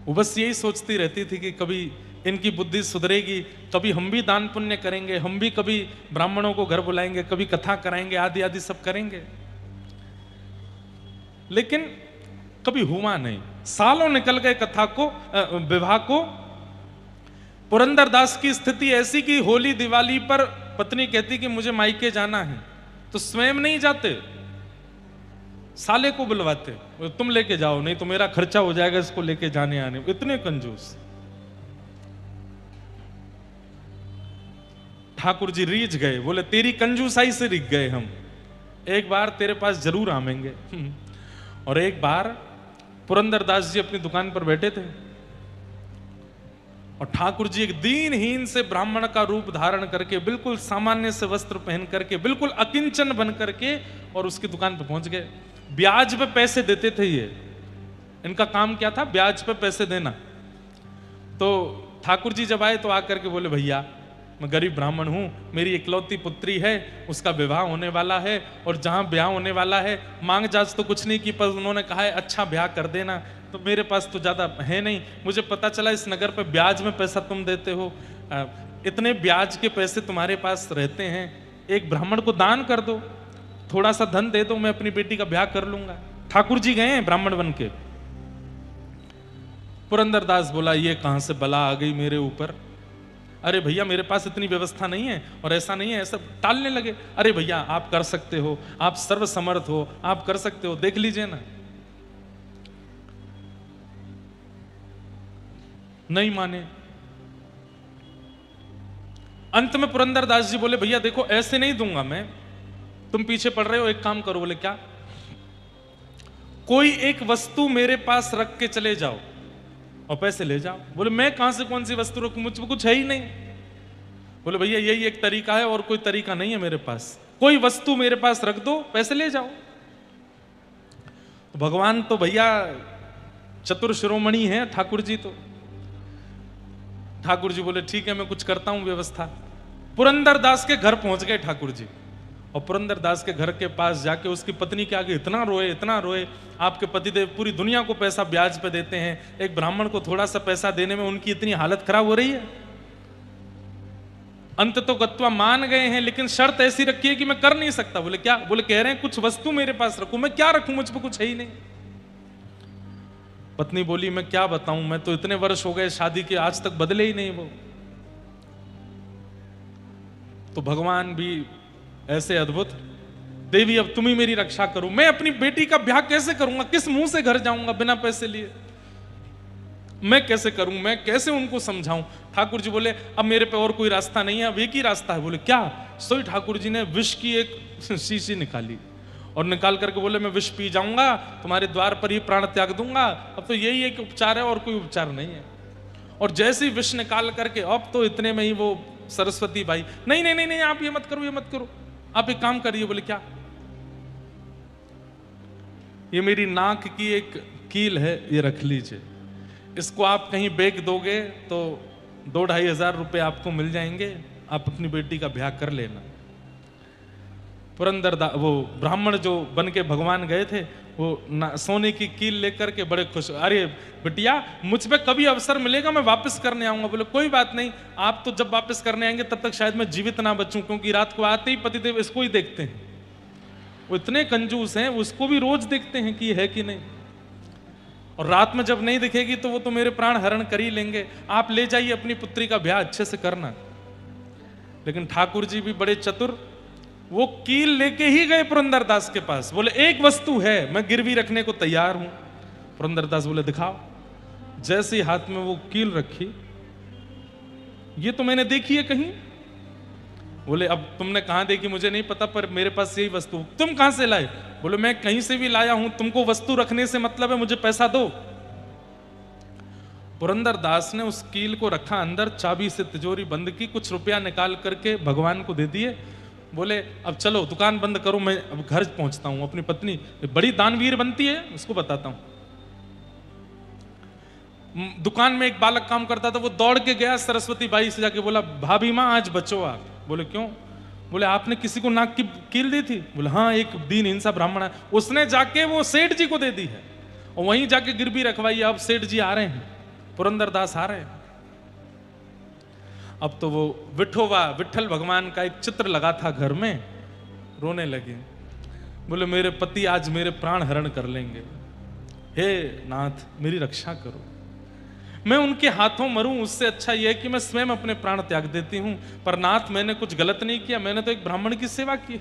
वो बस यही सोचती रहती थी कि कभी इनकी बुद्धि सुधरेगी, कभी हम भी दान पुण्य करेंगे, हम भी कभी ब्राह्मणों को घर बुलाएंगे, कभी कथा कराएंगे, आदि आदि सब करेंगे। लेकिन कभी हुआ नहीं। सालों निकल गए कथा को, विवाह को। पुरंदरदास की स्थिति ऐसी कि होली दिवाली पर पत्नी कहती कि मुझे मायके जाना है, तो स्वयं नहीं जाते, साले को बुलवाते, तुम लेके जाओ नहीं तो मेरा खर्चा हो जाएगा इसको लेके जाने आने। इतने कंजूस। ठाकुर जी रीझ गए, बोले तेरी कंजूसाई से रीझ गए हम, एक बार तेरे पास जरूर आवेंगे। और एक बार पुरंदरदास जी अपनी दुकान पर बैठे थे और ठाकुर जी एक दीनहीन से ब्राह्मण का रूप धारण करके, बिल्कुल सामान्य से वस्त्र पहन करके, बिल्कुल अकिंचन बन करके और उसकी दुकान पर पहुंच गए। ब्याज पे पैसे देते थे ये, इनका काम क्या था? ब्याज पे पैसे देना। तो ठाकुर जी जब आए तो आकर के बोले भैया मैं गरीब ब्राह्मण हूं, मेरी इकलौती पुत्री है, उसका विवाह होने वाला है, और जहां ब्याह होने वाला है मांग जाच तो कुछ नहीं की, पर उन्होंने कहा है अच्छा ब्याह कर देना, तो मेरे पास तो ज्यादा है नहीं, मुझे पता चला इस नगर पे ब्याज में पैसा तुम देते हो, इतने ब्याज के पैसे तुम्हारे पास रहते हैं, एक ब्राह्मण को दान कर दो, थोड़ा सा धन दे दो, मैं अपनी बेटी का ब्याह कर लूंगा। ठाकुर जी गए हैं ब्राह्मण बन के। पुरंदरदास बोला ये कहां से बला आ गई मेरे ऊपर, अरे भैया मेरे पास इतनी व्यवस्था नहीं है, और ऐसा नहीं है, ऐसा टालने लगे। अरे भैया आप कर सकते हो, आप सर्वसमर्थ हो, आप कर सकते हो, देख लीजिए ना। नहीं माने। अंत में पुरंदरदास जी बोले भैया देखो ऐसे नहीं दूंगा मैं, तुम पीछे पड़ रहे हो, एक काम करो। बोले क्या? कोई एक वस्तु मेरे पास रख के चले जाओ और पैसे ले जाओ। बोले मैं कहां से कौन सी वस्तु रखूं, मुझ में कुछ है ही नहीं। बोले भैया यही एक तरीका है और कोई तरीका नहीं है मेरे पास, कोई वस्तु मेरे पास रख दो, पैसे ले जाओ। तो भगवान तो भैया चतुर शिरोमणि है ठाकुर जी। तो ठाकुर जी बोले ठीक है मैं कुछ करता हूं व्यवस्था। पुरंदरदास के घर पहुंच गए ठाकुर जी, और पुरंदरदास के घर के पास जाके उसकी पत्नी के आगे इतना रोए, आपके पतिदेव पूरी दुनिया को पैसा ब्याज पे देते हैं, एक ब्राह्मण को थोड़ा सा पैसा देने में उनकी इतनी हालत खराब हो रही है। अंत तो गत्वा मान गए हैं, लेकिन शर्त ऐसी रखी है कि मैं कर नहीं सकता। बोले क्या? बोले कह रहे हैं कुछ वस्तु मेरे पास रखूं। मैं क्या रखूं, मुझ पर कुछ है ही नहीं। पत्नी बोली मैं क्या बताऊं, मैं तो इतने वर्ष हो गए शादी के, आज तक बदले ही नहीं वो। तो भगवान भी ऐसे अद्भुत, देवी अब तुम ही मेरी रक्षा करो, मैं अपनी बेटी का ब्याह कैसे करूंगा, किस मुंह से घर जाऊंगा बिना पैसे लिए, मैं कैसे करूं, मैं कैसे उनको समझाऊं। ठाकुर जी बोले अब मेरे पे और कोई रास्ता नहीं है, अब एक ही रास्ता है। बोले क्या? सोई ठाकुर जी ने विष की एक शीशी निकाली और निकाल करके बोले मैं विष पी जाऊंगा, तुम्हारे द्वार पर ही प्राण त्याग दूंगा, अब तो यही एक उपचार है और कोई उपचार नहीं है। और जैसे ही विष निकाल करके, अब तो इतने में ही वो सरस्वती बाई, नहीं नहीं नहीं नहीं आप ये मत करो, ये मत करो, आप एक काम करिए। बोले क्या? ये मेरी नाक की एक कील है, ये रख लीजिए, इसको आप कहीं बेच दोगे तो 2-2.5 हजार रुपए आपको मिल जाएंगे, आप अपनी बेटी का ब्याह कर लेना। पुरंदरदास वो ब्राह्मण जो बन के भगवान गए थे, वो सोने की कील लेकर के बड़े खुश, अरे बिटिया मुझ पे कभी अवसर मिलेगा मैं वापस करने आऊंगा। बोले कोई बात नहीं, आप तो जब वापस करने आएंगे तब तक शायद मैं जीवित ना बचूं, क्योंकि रात को आते ही पतिदेव इसको ही देखते हैं, वो इतने कंजूस हैं, उसको भी रोज देखते हैं कि है कि नहीं, और रात में जब नहीं दिखेगी तो वो तो मेरे प्राण हरण कर ही लेंगे, आप ले जाइए अपनी पुत्री का ब्याह अच्छे से करना। लेकिन ठाकुर जी भी बड़े चतुर, वो कील लेके ही गए पुरंदरदास के पास। बोले एक वस्तु है, मैं गिरवी रखने को तैयार हूं। पुरंदरदास बोले दिखाओ। जैसे ही हाथ में वो कील रखी, ये तो मैंने देखी है कहीं। बोले अब तुमने कहां देखी मुझे नहीं पता, पर मेरे पास यही वस्तु, तुम कहां से लाए? बोले मैं कहीं से भी लाया हूं, तुमको वस्तु रखने से मतलब है, मुझे पैसा दो। पुरंदरदास ने उस कील को रखा अंदर, चाबी से तिजोरी बंद की, कुछ रुपया निकाल करके भगवान को दे दिए। बोले अब चलो दुकान बंद करो, मैं अब घर पहुंचता हूं। अपनी पत्नी बड़ी दानवीर बनती है, उसको बताता हूं। दुकान में एक बालक काम करता था, वो दौड़ के गया सरस्वती बाई से जाके बोला भाभी माँ आज बचो आप। बोले क्यों? बोले आपने किसी को नाक की कील दी थी? बोले हाँ, एक दीन हिंसा ब्राह्मण है, उसने जाके वो सेठ जी को दे दी है, और वहीं जाके गिरवी रखवाई। अब सेठ जी आ रहे हैं, पुरंदरदास आ रहे हैं। अब तो वो विठोबा विठल भगवान का एक चित्र लगा था घर में, रोने लगे। बोले मेरे पति आज मेरे प्राण हरण कर लेंगे, हे नाथ मेरी रक्षा करो, मैं उनके हाथों मरूं, उससे अच्छा यह है कि मैं स्वयं अपने प्राण त्याग देती हूं। पर नाथ मैंने कुछ गलत नहीं किया, मैंने तो एक ब्राह्मण की सेवा की।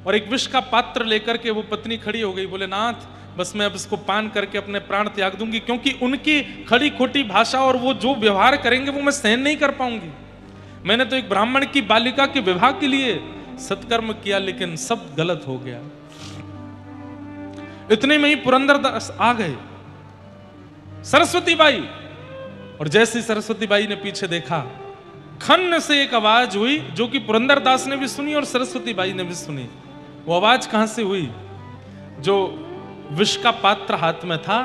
और एक विष का पात्र लेकर के वो पत्नी खड़ी हो गई। बोले नाथ बस मैं अब इसको पान करके अपने प्राण त्याग दूंगी, क्योंकि उनकी खड़ी खोटी भाषा और वो जो व्यवहार करेंगे वो मैं सहन नहीं कर पाऊंगी। मैंने तो एक ब्राह्मण की बालिका के विवाह के लिए सत्कर्म किया, लेकिन सब गलत हो गया। इतने में ही पुरंदरदास आ गए, सरस्वती बाई, और जैसे ही सरस्वती बाई ने पीछे देखा, खन्न से एक आवाज हुई जो कि पुरंदरदास ने भी सुनी और सरस्वती बाई ने भी सुनी। वो आवाज कहां से हुई? जो विष का पात्र हाथ में था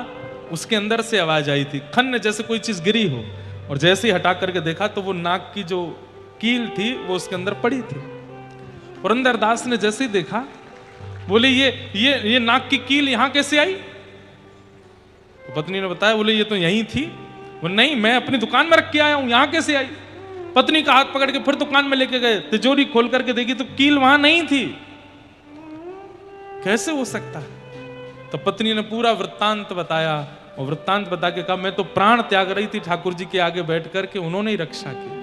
उसके अंदर से आवाज आई थी, खन्न जैसे कोई चीज गिरी हो। और जैसे ही हटा करके देखा तो वो नाक की जो कील थी वो उसके अंदर पड़ी थी। पुरंदरदास ने जैसे ही देखा, बोले ये नाक की कील यहां कैसे आई? तो पत्नी ने बताया, बोले ये तो यहीं थी। वो नहीं, मैं अपनी दुकान में रख के आया हूं, यहां कैसे आई? पत्नी का हाथ पकड़ के फिर दुकान में लेके गए, तिजोरी खोल करके देखी तो कील वहां नहीं थी। कैसे हो सकता है? तो पत्नी ने पूरा वृत्तांत बताया, और वृत्तांत बता के कहा मैं तो प्राण त्याग रही थी ठाकुर जी के आगे बैठ करके, उन्होंने ही रक्षा की।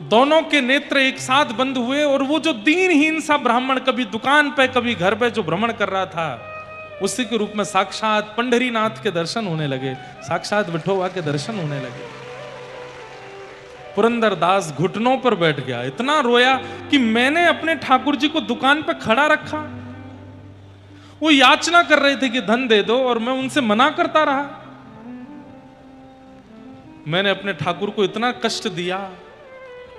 दोनों के नेत्र एक साथ बंद हुए, और वो जो दीनहीन सा ब्राह्मण कभी दुकान पे कभी घर पे जो भ्रमण कर रहा था, उसी के रूप में साक्षात पंढरीनाथ के दर्शन होने लगे, साक्षात विठोबा के दर्शन होने लगे। पुरंदरदास घुटनों पर बैठ गया, इतना रोया कि मैंने अपने ठाकुर जी को दुकान पे खड़ा रखा, वो याचना कर रहे थे कि धन दे दो और मैं उनसे मना करता रहा। मैंने अपने ठाकुर को इतना कष्ट दिया,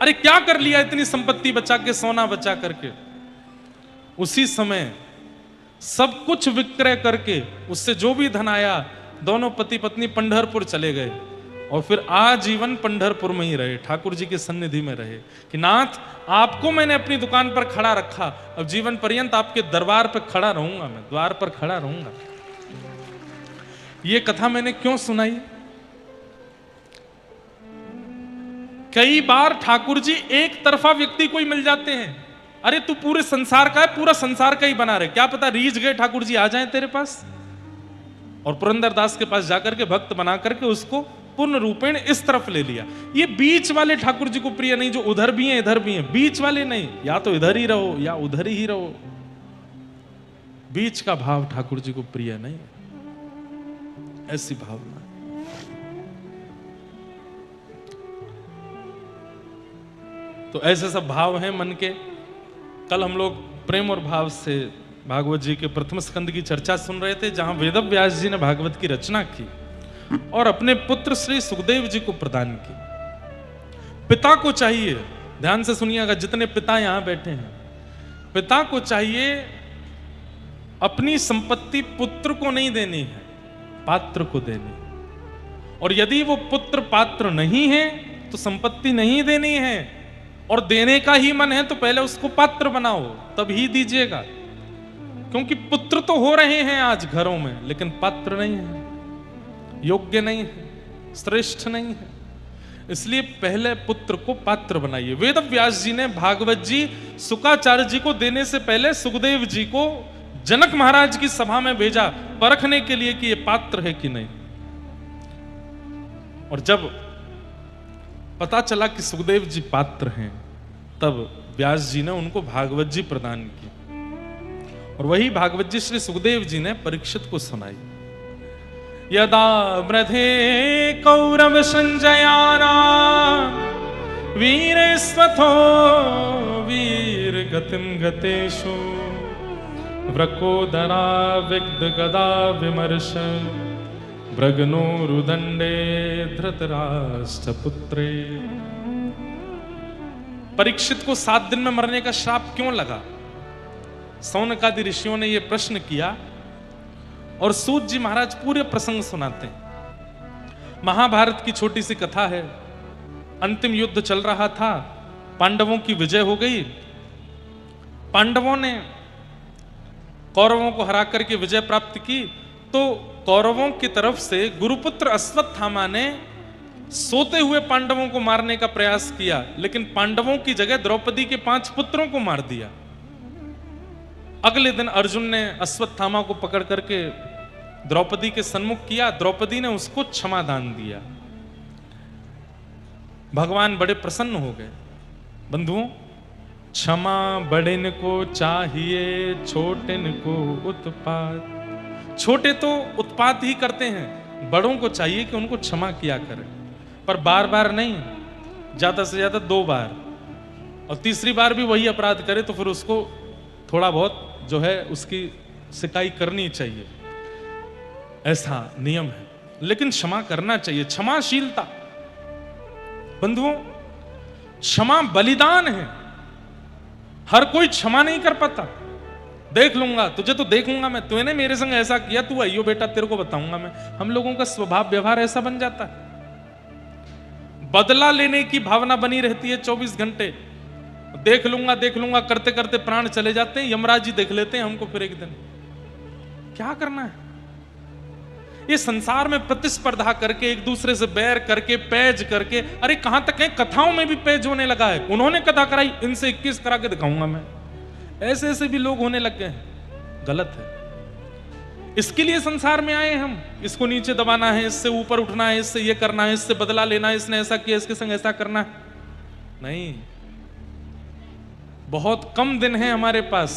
अरे क्या कर लिया इतनी संपत्ति बचा के, सोना बचा करके। उसी समय सब कुछ विक्रय करके उससे जो भी धन आया, दोनों पति पत्नी पंढरपुर चले गए और फिर आजीवन पंढरपुर में ही रहे, ठाकुर जी की सन्निधि में रहे कि नाथ आपको मैंने अपनी दुकान पर खड़ा रखा, अब जीवन पर्यंत आपके दरबार पर खड़ा रहूंगा, मैं द्वार पर खड़ा रहूंगा। ये कथा मैंने क्यों सुनाई? कई बार ठाकुर जी एक तरफा व्यक्ति कोई मिल जाते हैं, अरे तू पूरे संसार का है, पूरा संसार का ही बना रहे, क्या पता रीझ गए ठाकुर जी आ जाएं तेरे पास। और पुरंदरदास के पास जाकर के भक्त बना करके उसको पूर्ण रूपेण इस तरफ ले लिया। ये बीच वाले ठाकुर जी को प्रिय नहीं, जो उधर भी हैं इधर भी हैं, बीच वाले नहीं, या तो इधर ही रहो या उधर ही रहो। बीच का भाव ठाकुर जी को प्रिय नहीं, ऐसी भावना। तो ऐसे सब भाव हैं मन के। कल हम लोग प्रेम और भाव से भागवत जी के प्रथम स्कंद की चर्चा सुन रहे थे, जहां वेदव्यास जी ने भागवत की रचना की और अपने पुत्र श्री सुखदेव जी को प्रदान की। पिता को चाहिए, ध्यान से सुनिएगा जितने पिता यहां बैठे हैं, पिता को चाहिए अपनी संपत्ति पुत्र को नहीं देनी है, पात्र को देनी है। और यदि वो पुत्र पात्र नहीं है तो संपत्ति नहीं देनी है, और देने का ही मन है तो पहले उसको पात्र बनाओ, तब ही दीजिएगा। क्योंकि पुत्र तो हो रहे हैं आज घरों में, लेकिन पात्र नहीं है, योग्य नहीं है, श्रेष्ठ नहीं है। इसलिए पहले पुत्र को पात्र बनाइए। वेदव्यास जी ने भागवत जी शुकाचार्य जी को देने से पहले सुखदेव जी को जनक महाराज की सभा में भेजा परखने के लिए कि ये पात्र है कि नहीं। और जब पता चला कि सुखदेव जी पात्र हैं, तब व्यास जी ने उनको भागवत जी प्रदान की, और वही भागवत जी श्री सुखदेव जी ने परीक्षित को सुनाई। यदा ब्रधे कौरव संजयाना वीर स्वथो वीर गतिम गतेषु व्रकोदरा विग्ध गदा विमर्श भृगनोरुदंडे धृतराष्ट्र पुत्रे। परीक्षित को 7 दिन में मरने का श्राप क्यों लगा? सौनकादि ऋषियों ने यह प्रश्न किया और सूत जी महाराज पूरे प्रसंग सुनाते हैं। महाभारत की छोटी सी कथा है। अंतिम युद्ध चल रहा था, पांडवों की विजय हो गई। पांडवों ने कौरवों को हरा करके विजय प्राप्त की, तो कौरवों की तरफ से गुरुपुत्र अश्वत्थामा ने सोते हुए पांडवों को मारने का प्रयास किया, लेकिन पांडवों की जगह द्रौपदी के 5 पुत्रों को मार दिया। अगले दिन अर्जुन ने अश्वत्थामा को पकड़ करके द्रौपदी के सन्मुख किया, द्रौपदी ने उसको क्षमा दान दिया। भगवान बड़े प्रसन्न हो गए। बंधुओं, क्षमा बड़ेन को चाहिए, छोटेन को उत्पात। छोटे तो उत्पात ही करते हैं, बड़ों को चाहिए कि उनको क्षमा किया करें, पर बार बार नहीं, ज्यादा से ज्यादा 2 बार, और तीसरी बार भी वही अपराध करे तो फिर उसको थोड़ा बहुत जो है उसकी सिकाई करनी चाहिए, ऐसा नियम है। लेकिन क्षमा करना चाहिए, क्षमाशीलता। बंधुओं, क्षमा बलिदान है। हर कोई क्षमा नहीं कर पाता। देख लूंगा तुझे, तो देखूंगा मैं, तूने मेरे संग ऐसा किया, तू आइयो बेटा तेरे को बताऊंगा मैं। हम लोगों का स्वभाव व्यवहार ऐसा बन जाता है। बदला लेने की भावना बनी रहती है 24 घंटे। देख लूंगा करते करते प्राण चले जाते हैं, यमराज जी देख लेते हैं हमको फिर एक दिन। क्या करना है? ये संसार में प्रतिस्पर्धा करके, एक दूसरे से बैर करके, पैज करके, अरे कहां तक है, कथाओं में भी पैज होने लगा है। उन्होंने कथा कराई, इनसे 21 करा के दिखाऊंगा मैं। ऐसे ऐसे भी लोग होने लग गए हैं। गलत है। इसके लिए संसार में आए हम, इसको नीचे दबाना है, इससे ऊपर उठना है, इससे ये करना है, इससे बदला लेना है, इसने ऐसा किया इसके संग ऐसा करना है। नहीं, बहुत कम दिन है हमारे पास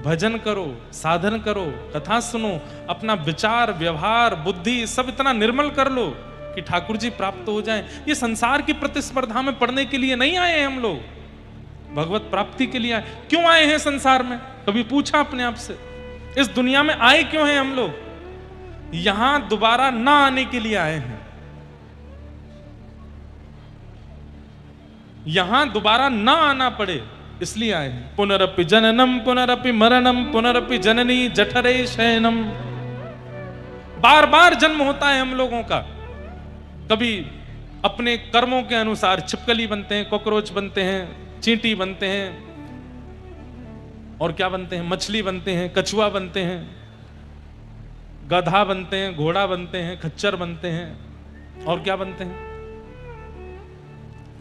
भजन करो, साधन करो, कथा सुनो, अपना विचार, व्यवहार, बुद्धि सब इतना निर्मल कर लो कि ठाकुर जी प्राप्त हो जाएं। ये संसार की प्रतिस्पर्धा में पड़ने के लिए नहीं आए हैं हम लोग, भगवत प्राप्ति के लिए आए। क्यों आए हैं संसार में? कभी पूछा अपने आप से? इस दुनिया में आए क्यों हैं हम लोग? यहां दोबारा ना आने के लिए आए हैं। यहां दोबारा ना आना पड़े इसलिए आए हैं। पुनरपि जननम पुनरपि मरणम पुनरपि जननी जठरे शयनम। बार बार जन्म होता है हम लोगों का। कभी अपने कर्मों के अनुसार छिपकली बनते हैं, कॉकरोच बनते हैं, चींटी बनते हैं, और क्या बनते हैं, मछली बनते हैं, कछुआ बनते हैं, गधा बनते हैं, घोड़ा बनते हैं, खच्चर बनते हैं, और क्या बनते हैं,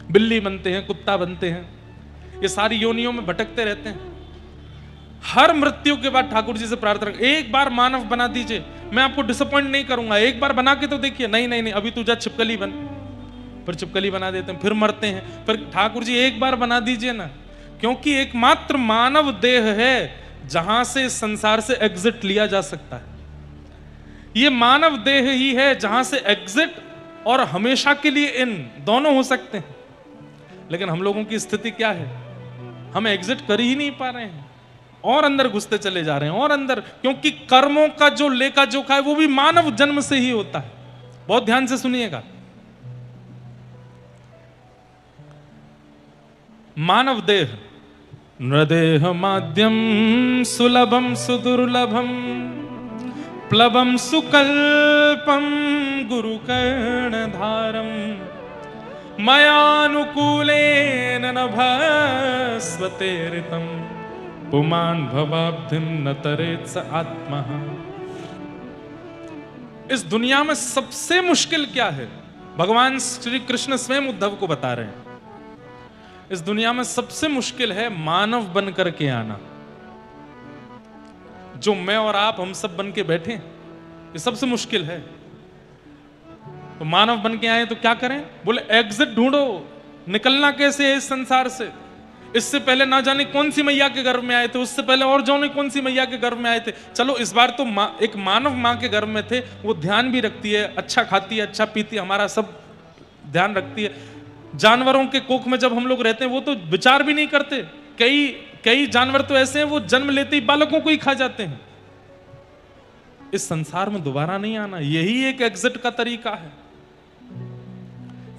बिल्ली बनते हैं, कुत्ता बनते हैं। ये सारी योनियों में भटकते रहते हैं। हर मृत्यु के बाद ठाकुर जी से प्रार्थना, एक बार मानव बना दीजिए, मैं आपको डिसअपॉइंट नहीं करूंगा, एक बार बना के तो देखिए। नहीं नहीं नहीं, अभी तू जा छिपकली बन। फिर छिपकली बना देते हैं, फिर मरते हैं। फिर ठाकुर जी एक बार बना दीजिए ना, क्योंकि एकमात्र मानव देह है जहां से संसार से एग्जिट लिया जा सकता है। ये मानव देह ही है जहां से एग्जिट और हमेशा के लिए इन दोनों हो सकते हैं। लेकिन हम लोगों की स्थिति क्या है? हम एग्जिट कर ही नहीं पा रहे हैं और अंदर घुसते चले जा रहे हैं और अंदर, क्योंकि कर्मों का जो लेखा जोखा है वो भी मानव जन्म से ही होता है। बहुत ध्यान से सुनिएगा। मानव देह नृदेह माध्यम सुलभम सुदुर्लभम प्लवम सुकल्पम गुरुकर्णधारम मयानुकूलेन नभस्वतेरितम पुमान भवाब्धिम न तरेत स आत्मा। इस दुनिया में सबसे मुश्किल क्या है? भगवान श्री कृष्ण स्वयं उद्धव को बता रहे हैं, इस दुनिया में सबसे मुश्किल है मानव बन करके आना। जो मैं और आप हम सब बन के बैठे, ये सबसे मुश्किल है। तो मानव बन के आए तो क्या करें? बोले एग्जिट ढूंढो, निकलना कैसे है इस संसार से। इससे पहले ना जाने कौन सी मैया के गर्भ में आए थे, उससे पहले और जाने कौन सी मैया के गर्भ में आए थे। चलो इस बार तो एक मानव माँ के गर्भ में थे, वो ध्यान भी रखती है, अच्छा खाती है, अच्छा पीती है, हमारा सब ध्यान रखती है। जानवरों के कोख में जब हम लोग रहते हैं वो तो विचार भी नहीं करते। कई जानवर तो ऐसे हैं वो जन्म लेते ही बालकों को ही खा जाते हैं। इस संसार में दोबारा नहीं आना, यही एक एग्जिट का तरीका है।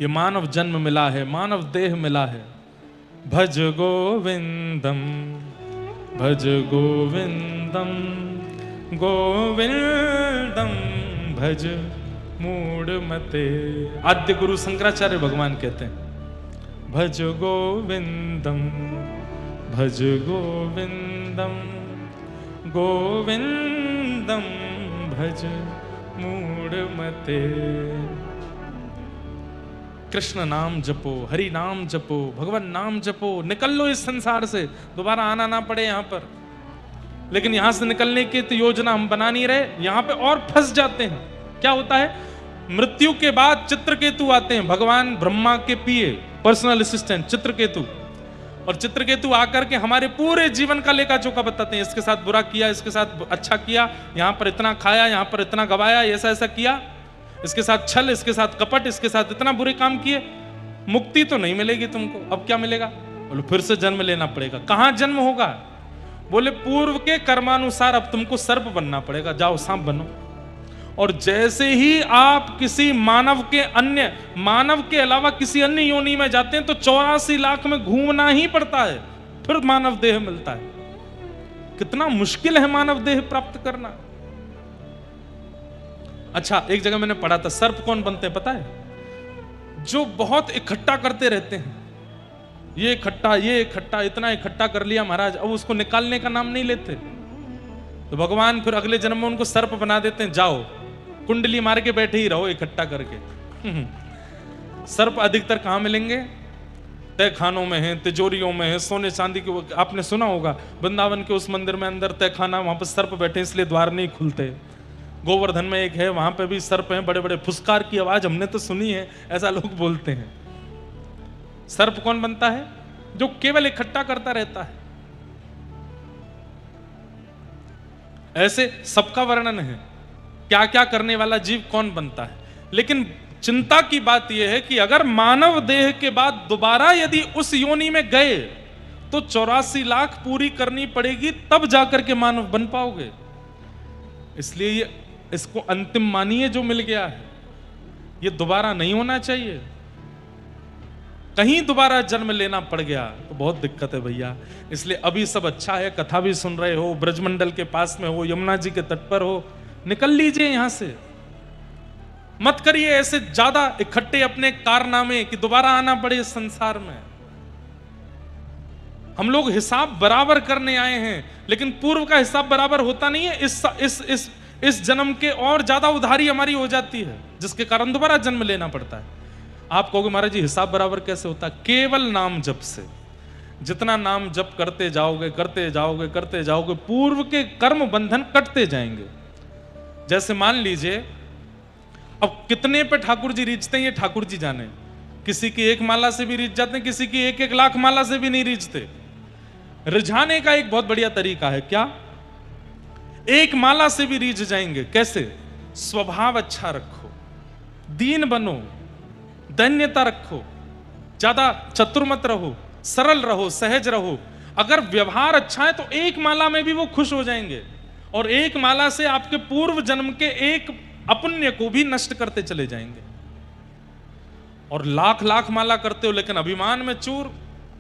ये मानव जन्म मिला है, मानव देह मिला है। भज गोविंदम भज गोविंदम गोविंदम भज मूढ़मते। आद्य गुरु शंकराचार्य भगवान कहते हैं भज गोविंदम भज गोविंदम गोविंदम भज मूढ़मते। कृष्ण नाम जपो, हरि नाम जपो, भगवान नाम जपो, निकल लो इस संसार से, दोबारा आना ना पड़े यहां पर। लेकिन यहां से निकलने की तो योजना हम बना नहीं रहे, यहां पे और फंस जाते हैं। क्या होता है? मृत्यु के बाद चित्रकेतु आते हैं, भगवान ब्रह्मा के पीए, पर्सनल असिस्टेंट चित्रकेतु। और चित्रकेतु आकर के हमारे पूरे जीवन का लेखा जोखा बताते हैं। इसके साथ बुरा किया, इसके साथ अच्छा किया, यहां पर इतना खाया, यहां पर इतना गवाया, ऐसा ऐसा किया, इसके साथ छल, इसके साथ कपट, इसके साथ इतना बुरे काम किए। मुक्ति तो नहीं मिलेगी तुमको। अब क्या मिलेगा? बोले फिर से जन्म लेना पड़ेगा। कहां जन्म होगा? बोले पूर्व के कर्मानुसार अब तुमको सर्प बनना पड़ेगा, जाओ सांप बनो। और जैसे ही आप किसी मानव के अलावा किसी अन्य योनि में जाते हैं तो 84 लाख में घूमना ही पड़ता है, फिर मानव देह मिलता है। कितना मुश्किल है मानव देह प्राप्त करना। अच्छा, एक जगह मैंने पढ़ा था, सर्प कौन बनते हैं पता है? जो बहुत इकट्ठा करते रहते हैं, ये इकट्ठा, इतना इकट्ठा कर लिया महाराज, अब उसको निकालने का नाम नहीं लेते। तो भगवान फिर अगले जन्म में उनको सर्प बना देते हैं, जाओ कुंडली मार के बैठे ही रहो इकट्ठा करके। सर्प अधिकतर कहां मिलेंगे? तय खानों में है, तिजोरियों में है, सोने चांदी के। आपने सुना होगा वृंदावन के उस मंदिर में अंदर तय खाना, वहां पर सर्प बैठे इसलिए द्वार नहीं खुलते। गोवर्धन में एक है, वहां पे भी सर्प हैं, बड़े बड़े फुसकार की आवाज हमने तो सुनी है, ऐसा लोग बोलते हैं। सर्प कौन बनता है? जो केवल इकट्ठा करता रहता है। ऐसे सबका वर्णन है, क्या क्या करने वाला जीव कौन बनता है। लेकिन चिंता की बात यह है कि अगर मानव देह के बाद दोबारा यदि उस योनि में गए तो 84 लाख पूरी करनी पड़ेगी, तब जाकर के मानव बन पाओगे। इसलिए ये इसको अंतिम मानिए जो मिल गया है, ये दोबारा नहीं होना चाहिए। कहीं दोबारा जन्म लेना पड़ गया तो बहुत दिक्कत है भैया। इसलिए अभी सब अच्छा है, कथा भी सुन रहे हो, ब्रजमंडल के पास में हो, यमुना जी के तट पर हो, निकल लीजिए यहां से। मत करिए ऐसे ज्यादा इकट्ठे अपने कारनामे कि दोबारा आना पड़े इस संसार में। हम लोग हिसाब बराबर करने आए हैं, लेकिन पूर्व का हिसाब बराबर होता नहीं है। इस जन्म के और ज्यादा उधारी हमारी हो जाती है, जिसके कारण दोबारा जन्म लेना पड़ता है। आप कहोगे महाराज जी हिसाब बराबर कैसे होता है? केवल नाम जप से। जितना नाम जप करते जाओगे करते जाओगे करते जाओगे, पूर्व के कर्म बंधन कटते जाएंगे। जैसे मान लीजिए अब कितने पे ठाकुर जी रीझते हैं ये ठाकुर जी जाने। किसी की एक माला से भी रीझ जाते हैं, किसी की 1-1 लाख माला से भी नहीं रीझते। रिझाने का एक बहुत बढ़िया तरीका है, क्या? एक माला से भी रीझ जाएंगे। कैसे? स्वभाव अच्छा रखो, दीन बनो, दैन्यता रखो, ज्यादा चतुर मत रहो, सरल रहो, सहज रहो। अगर व्यवहार अच्छा है तो एक माला में भी वो खुश हो जाएंगे, और एक माला से आपके पूर्व जन्म के एक अपुण्य को भी नष्ट करते चले जाएंगे। और लाख लाख माला करते हो लेकिन अभिमान में चूर,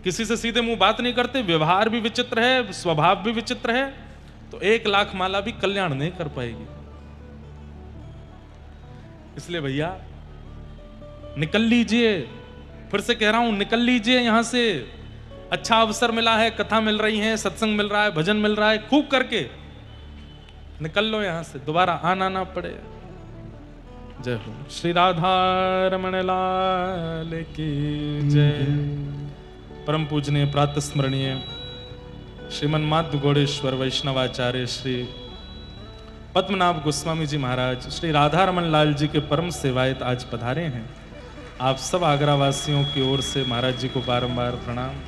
किसी से सीधे मुंह बात नहीं करते, व्यवहार भी विचित्र है, स्वभाव भी विचित्र है, तो 1 लाख माला भी कल्याण नहीं कर पाएगी। इसलिए भैया निकल लीजिए, फिर से कह रहा हूं निकल लीजिए यहां से। अच्छा अवसर मिला है, कथा मिल रही है, सत्संग मिल रहा है, भजन मिल रहा है, खूब करके निकल लो यहां से, दोबारा आना ना पड़े। जय हो। श्री राधा रमण लाल की जय। परम पूजनीय प्रातः स्मरणीय श्रीमन माध्व गौड़ेश्वर वैष्णवाचार्य श्री पद्मनाभ गोस्वामी जी महाराज श्री राधा रमन लाल जी के परम सेवायत आज पधारे हैं। आप सब आगरा वासियों की ओर से महाराज जी को बारंबार प्रणाम।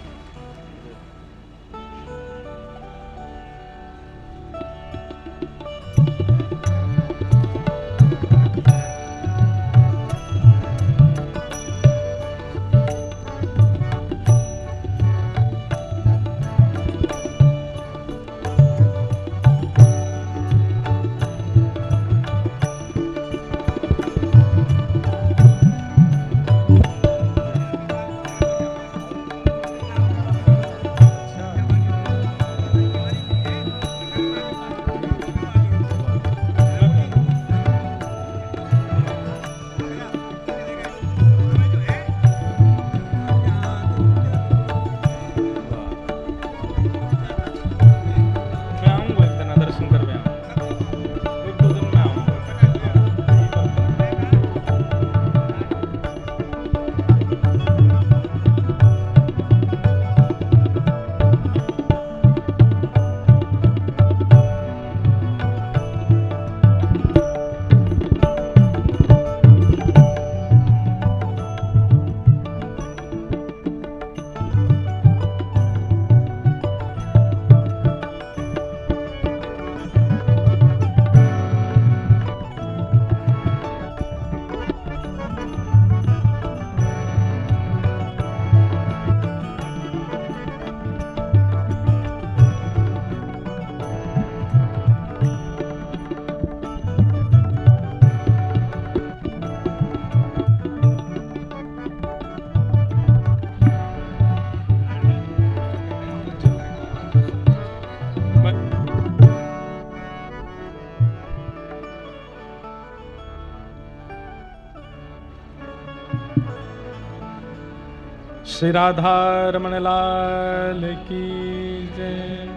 श्री राधा रमण लाल की जय।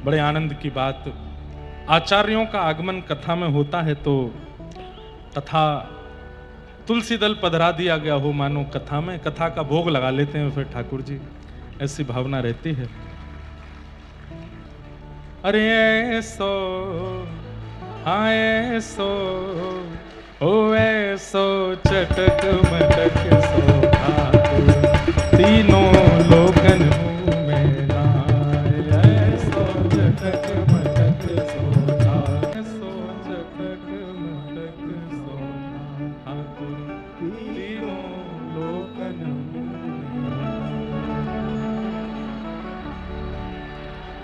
बड़े आनंद की बात, आचार्यों का आगमन कथा में होता है तो कथा तुलसी दल पधरा दिया गया हो मानो कथा में, कथा का भोग लगा लेते हैं फिर ठाकुर जी, ऐसी भावना रहती है। अरे ऐसो हाँ ऐसो ओ ऐसो चटक मटक सो ठाकुर तीनों लोकन मुँह में लाए। ऐसो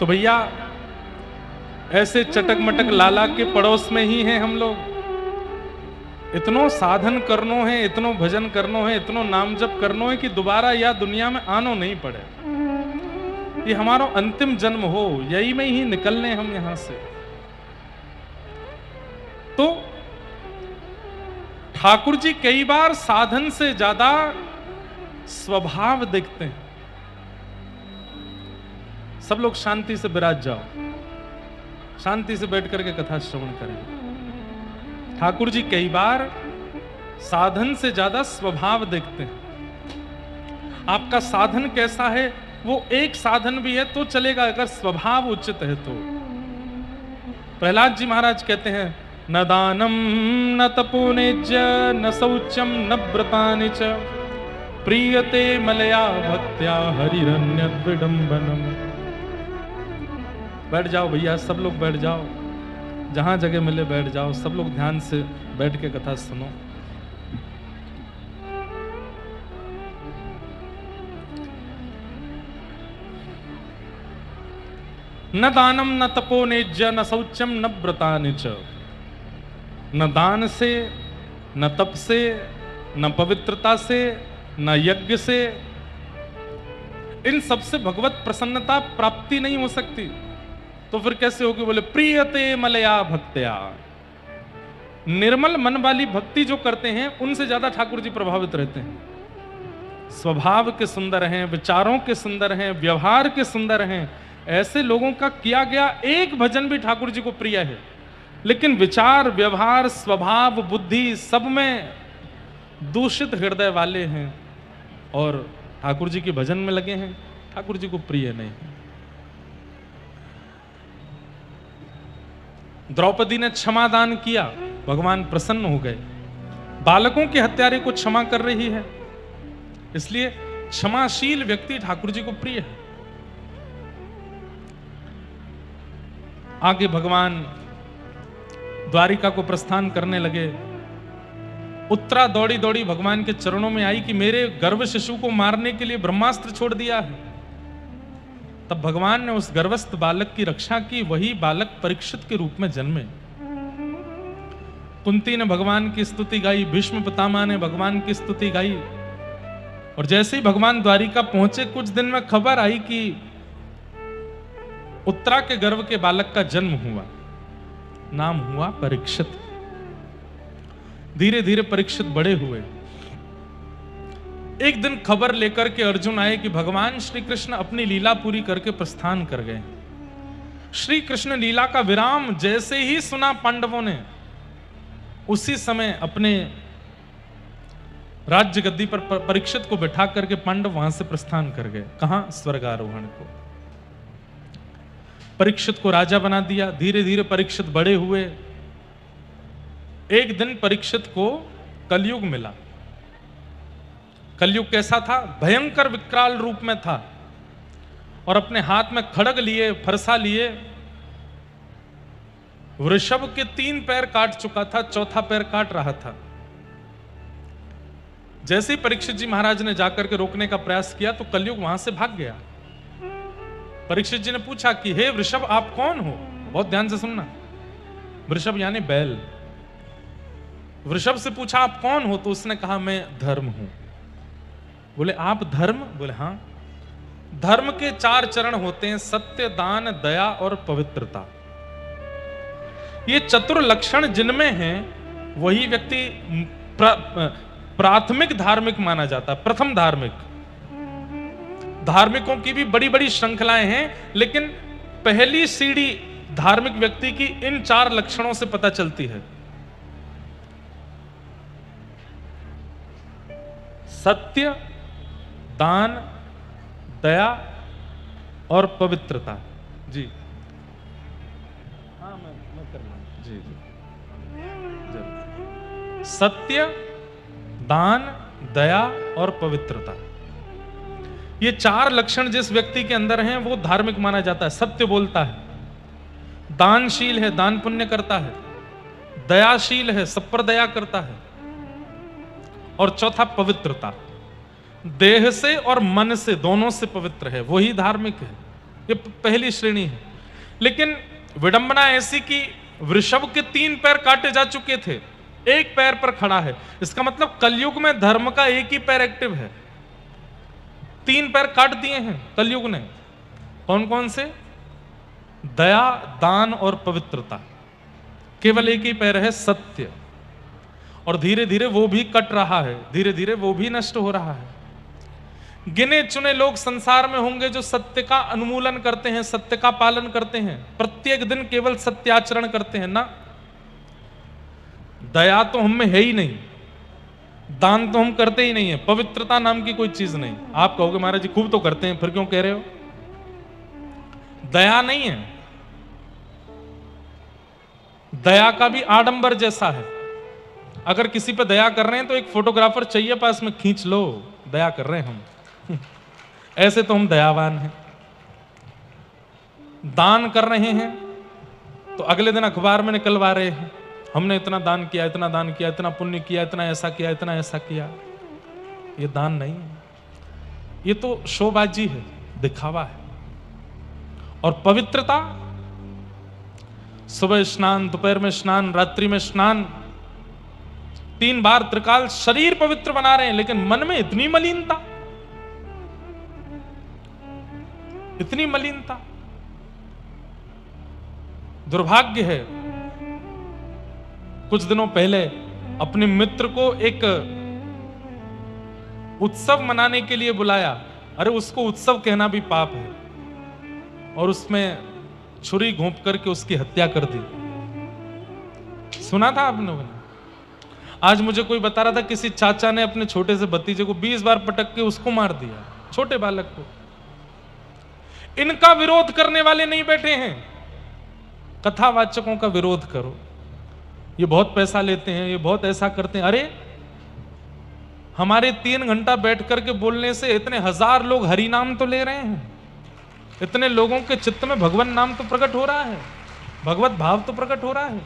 तो भैया ऐसे चटक मटक लाला के पड़ोस में ही हैं हम लोग। इतनो साधन करनो है, इतनो भजन करनो है, इतनो नाम जप करनो है कि दोबारा या दुनिया में आनो नहीं पड़े। ये हमारा अंतिम जन्म हो, यही में ही निकलने हम यहां से। तो ठाकुर जी कई बार साधन से ज्यादा स्वभाव देखते हैं। सब लोग शांति से विराज जाओ, शांति से बैठ करके कथा श्रवण करें। ठाकुर जी कई बार साधन से ज्यादा स्वभाव देखते हैं। आपका साधन कैसा है, वो एक साधन भी है तो चलेगा, अगर स्वभाव उचित है तो। प्रहलाद जी महाराज कहते हैं, न दानम न तपोनिज न शौचम न व्रतानि च प्रीयते मलया भक्त्या हरिरन्य विडंबनम। बैठ जाओ भैया, सब लोग बैठ जाओ, जहां जगह मिले बैठ जाओ, सब लोग ध्यान से बैठ के कथा सुनो। न दानम न तपोनिज न शौचम न व्रतानि च। न दान से, न तप से, न पवित्रता से, न यज्ञ से, इन सबसे भगवत प्रसन्नता प्राप्ति नहीं हो सकती। तो फिर कैसे होगी? बोले प्रियते मलया भक्त्या। निर्मल मन वाली भक्ति जो करते हैं उनसे ज्यादा ठाकुर जी प्रभावित रहते हैं। स्वभाव के सुंदर हैं, विचारों के सुंदर हैं, व्यवहार के सुंदर हैं, ऐसे लोगों का किया गया एक भजन भी ठाकुर जी को प्रिय है। लेकिन विचार, व्यवहार, स्वभाव, बुद्धि सब में दूषित हृदय वाले हैं और ठाकुर जी के भजन में लगे हैं, ठाकुर जी को प्रिय नहीं। द्रौपदी ने क्षमा दान किया, भगवान प्रसन्न हो गए। बालकों के हत्यारे को क्षमा कर रही है, इसलिए क्षमाशील व्यक्ति ठाकुर जी को प्रिय है। आगे भगवान द्वारिका को प्रस्थान करने लगे। उत्तरा दौड़ी दौड़ी भगवान के चरणों में आई कि मेरे गर्भ शिशु को मारने के लिए ब्रह्मास्त्र छोड़ दिया है। तब भगवान ने उस गर्भस्थ बालक की रक्षा की। वही बालक परीक्षित के रूप में जन्मे। कुंती ने भगवान की स्तुति गाई, भीष्म पितामह ने भगवान की स्तुति गाई। और जैसे ही भगवान द्वारिका पहुंचे, कुछ दिन में खबर आई कि उत्तरा के गर्भ के बालक का जन्म हुआ। नाम हुआ परीक्षित। धीरे धीरे परीक्षित बड़े हुए। एक दिन खबर लेकर के अर्जुन आए कि भगवान श्री कृष्ण अपनी लीला पूरी करके प्रस्थान कर गए। श्री कृष्ण लीला का विराम जैसे ही सुना पांडवों ने, उसी समय अपने राज्य गद्दी पर परीक्षित को बैठा करके पांडव वहां से प्रस्थान कर गए। कहां? स्वर्गारोहण को। परीक्षित को राजा बना दिया। धीरे धीरे परीक्षित बड़े हुए। एक दिन परीक्षित को कलयुग मिला। कलयुग कैसा था? भयंकर विकराल रूप में था और अपने हाथ में खड़ग लिए, फरसा लिए, वृषभ के 3 पैर काट चुका था, चौथा पैर काट रहा था। जैसे ही परीक्षित जी महाराज ने जाकर के रोकने का प्रयास किया तो कलयुग वहां से भाग गया। परीक्षित जी ने पूछा कि हे वृषभ, आप कौन हो? बहुत ध्यान से सुनना। वृषभ यानी बैल। वृषभ से पूछा आप कौन हो? तो उसने कहा मैं धर्म हूं। बोले आप धर्म? बोले हां। धर्म के 4 चरण होते हैं, सत्य, दान, दया और पवित्रता। ये चतुर लक्षण जिनमें हैं वही व्यक्ति प्राथमिक धार्मिक माना जाता है। प्रथम धार्मिक। धार्मिकों की भी बड़ी बड़ी श्रृंखलाएं हैं, लेकिन पहली सीढ़ी धार्मिक व्यक्ति की इन 4 लक्षणों से पता चलती है। सत्य, दान, दया और पवित्रता। जी हाँ, मैं कर लूंगा। जी जी। सत्य, दान, दया और पवित्रता, ये 4 लक्षण जिस व्यक्ति के अंदर हैं वो धार्मिक माना जाता है। सत्य बोलता है, दानशील है, दान पुण्य करता है, दयाशील है, सब पर दया करता है, और चौथा पवित्रता, देह से और मन से, दोनों से पवित्र है, वही धार्मिक है। ये पहली श्रेणी है। लेकिन विडंबना ऐसी कि वृषभ के 3 पैर काटे जा चुके थे, एक पैर पर खड़ा है। इसका मतलब कलयुग में धर्म का एक ही पैर एक्टिव है। 3 पैर काट दिए हैं कलयुग ने। कौन कौन से? दया, दान और पवित्रता। केवल एक ही पैर है सत्य, और धीरे धीरे वो भी कट रहा है, धीरे धीरे वो भी नष्ट हो रहा है। गिने चुने लोग संसार में होंगे जो सत्य का अनुमूलन करते हैं, सत्य का पालन करते हैं, प्रत्येक दिन केवल सत्याचरण करते हैं ना। दया तो हम में है ही नहीं, दान तो हम करते ही नहीं है, पवित्रता नाम की कोई चीज नहीं। आप कहोगे महाराज जी खूब तो करते हैं, फिर क्यों कह रहे हो? दया नहीं है। दया का भी आडंबर जैसा है। अगर किसी पे दया कर रहे हैं तो एक फोटोग्राफर चाहिए पास में, खींच लो, दया कर रहे हैं हम। ऐसे तो हम दयावान हैं। दान कर रहे हैं तो अगले दिन अखबार में निकलवा रहे हैं, हमने इतना दान किया, इतना दान किया, इतना पुण्य किया, इतना ऐसा किया, इतना ऐसा किया। ये दान नहीं है, ये तो शोबाजी है, दिखावा है। और पवित्रता, सुबह स्नान, दोपहर में स्नान, रात्रि में स्नान, 3 बार त्रिकाल, शरीर पवित्र बना रहे हैं, लेकिन मन में इतनी मलिनता, इतनी मलिनता। दुर्भाग्य है। कुछ दिनों पहले अपने मित्र को एक उत्सव मनाने के लिए बुलाया। अरे उसको उत्सव कहना भी पाप है, और उसमें छुरी घोंप करके उसकी हत्या कर दी। सुना था आपने? आज मुझे कोई बता रहा था किसी चाचा ने अपने छोटे से भतीजे को 20 बार पटक के उसको मार दिया, छोटे बालक को। इनका विरोध करने वाले नहीं बैठे हैं। कथावाचकों का विरोध करो, ये बहुत पैसा लेते हैं, ये बहुत ऐसा करते हैं। अरे हमारे 3 घंटा बैठ करके बोलने से इतने 1000 लोग हरि नाम तो ले रहे हैं, इतने लोगों के चित्त में भगवान नाम तो प्रकट हो रहा है, भगवत भाव तो प्रकट हो रहा है।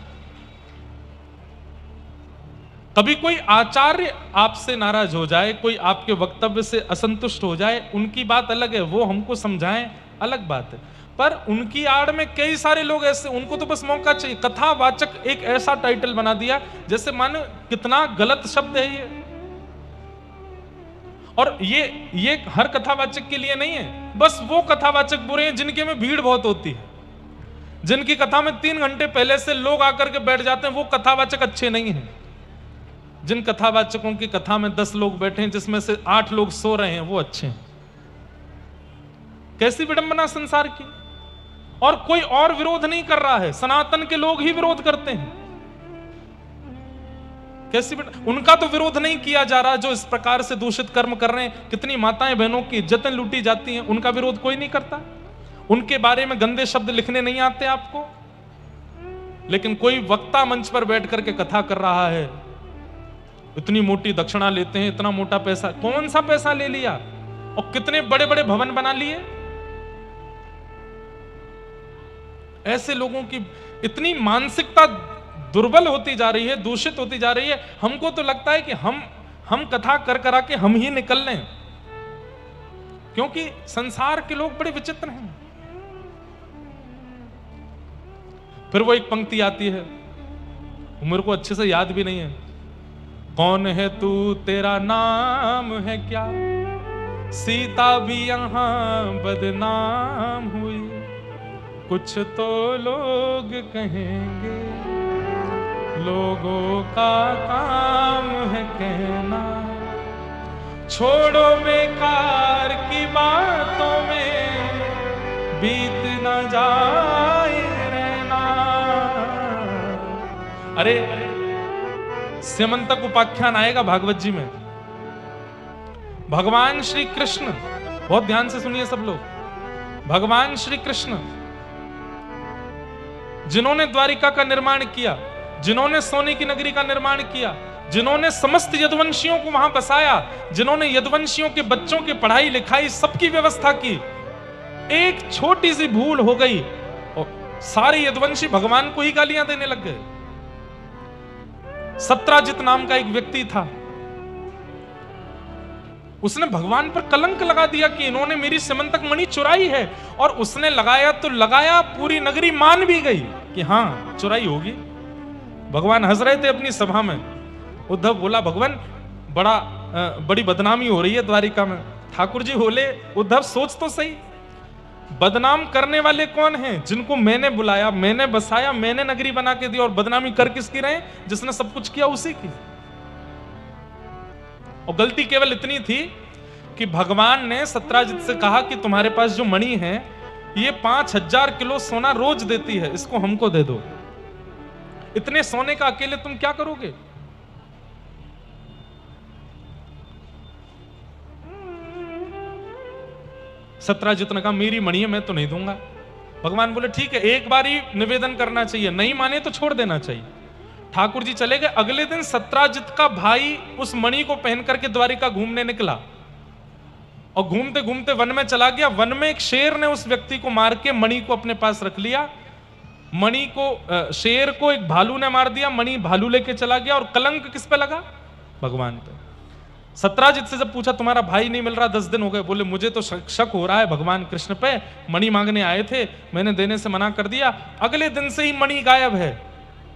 कभी कोई आचार्य आपसे नाराज हो जाए, कोई आपके वक्तव्य से असंतुष्ट हो जाए, उनकी बात अलग है, वो हमको समझाएं, अलग बात है। पर उनकी आड़ में कई सारे लोग ऐसे, उनको तो बस मौका चाहिए। कथावाचक एक ऐसा टाइटल बना दिया जैसे मानो कितना गलत शब्द है ये। और ये हर कथावाचक के लिए नहीं है, बस वो कथावाचक बुरे हैं जिनके में भीड़ बहुत होती है, जिनकी कथा में 3 घंटे पहले से लोग आकर के बैठ जाते हैं, वो कथावाचक अच्छे नहीं हैं। जिन कथावाचकों की कथा में 10 लोग बैठे हैं, जिसमें से 8 लोग सो रहे हैं, वो अच्छे हैं। कैसी विडंबना संसार की। और कोई और विरोध नहीं कर रहा है, सनातन के लोग ही विरोध करते हैं। कैसी उनका तो विरोध नहीं किया जा रहा, जो इस प्रकार से दूषित कर्म कर रहे हैं, कितनी माताएं बहनों की इज्जतें लूटी जाती हैं, उनका विरोध कोई नहीं करता। उनके बारे में गंदे शब्द लिखने नहीं आते आपको। लेकिन कोई वक्ता मंच पर बैठ करके कथा कर रहा है, इतनी मोटी दक्षिणा लेते हैं, इतना मोटा पैसा। कौन सा पैसा ले लिया? और कितने बड़े बड़े भवन बना लिए। ऐसे लोगों की इतनी मानसिकता दुर्बल होती जा रही है, दूषित होती जा रही है। हमको तो लगता है कि हम कथा कर करा के हम ही निकल लें, क्योंकि संसार के लोग बड़े विचित्र हैं। फिर वो एक पंक्ति आती है, मेरे को अच्छे से याद भी नहीं है। कौन है तू, तेरा नाम है क्या, सीता भी यहां बदनाम हुई, कुछ तो लोग कहेंगे, लोगों का काम है कहना, छोड़ो बेकार की बातों में बीत न जाए रहना। अरे स्यमंतक उपाख्यान आएगा भागवत जी में। भगवान श्री कृष्ण, बहुत ध्यान से सुनिए सब लोग, भगवान श्री कृष्ण जिन्होंने द्वारिका का निर्माण किया, जिन्होंने सोने की नगरी का निर्माण किया, जिन्होंने समस्त यदुवंशियों को वहां बसाया, जिन्होंने यदुवंशियों के बच्चों की पढ़ाई लिखाई सबकी व्यवस्था की, एक छोटी सी भूल हो गई और सारे यदुवंशी भगवान को ही गालियां देने लग गए। सत्राजित नाम का एक व्यक्ति था, उसने भगवान पर कलंक लगा दिया कि इन्होंने मेरी सिमंतक मणि चुराई है, और उसने लगाया तो लगाया, पूरी नगरी मान भी गई कि हां चुराई होगी। भगवान हंस रहे थे अपनी सभा में। उद्धव बोला, भगवान बड़ी बदनामी हो रही है द्वारिका में। ठाकुर जी बोले, उद्धव सोच तो सही, बदनाम करने वाले कौन हैं? जिनको मैंने बुलाया, मैंने बसाया, मैंने नगरी बना के दी, और बदनामी कर किसकी रहे? जिसने सब कुछ किया उसी की। और गलती केवल इतनी थी कि भगवान ने सत्राजित से कहा कि तुम्हारे पास जो मणि है ये 5000 किलो सोना रोज देती है, इसको हमको दे दो। इतने सोने का अकेले तुम क्या करोगे? सत्राजित ने कहा, मेरी मणि है, मैं तो नहीं दूंगा। भगवान बोले, ठीक है, एक बार ही निवेदन करना चाहिए, नहीं माने तो छोड़ देना चाहिए। ठाकुर जी चले गए। अगले दिन सत्राजित का भाई उस मणि को पहन करके द्वारिका घूमने निकला, और घूमते घूमते वन में चला गया। वन में एक शेर ने उस व्यक्ति को मार के मणि को अपने पास रख लिया। मणि को, शेर को एक भालू ने मार दिया, मणि भालू लेके चला गया। और कलंक किस पे लगा? भगवान पे। सत्राजित से जब पूछा, तुम्हारा भाई नहीं मिल रहा, 10 दिन हो गए, बोले मुझे तो शक हो रहा है भगवान कृष्ण पे, मणि मांगने आए थे, मैंने देने से मना कर दिया, अगले दिन से ही मणि गायब है,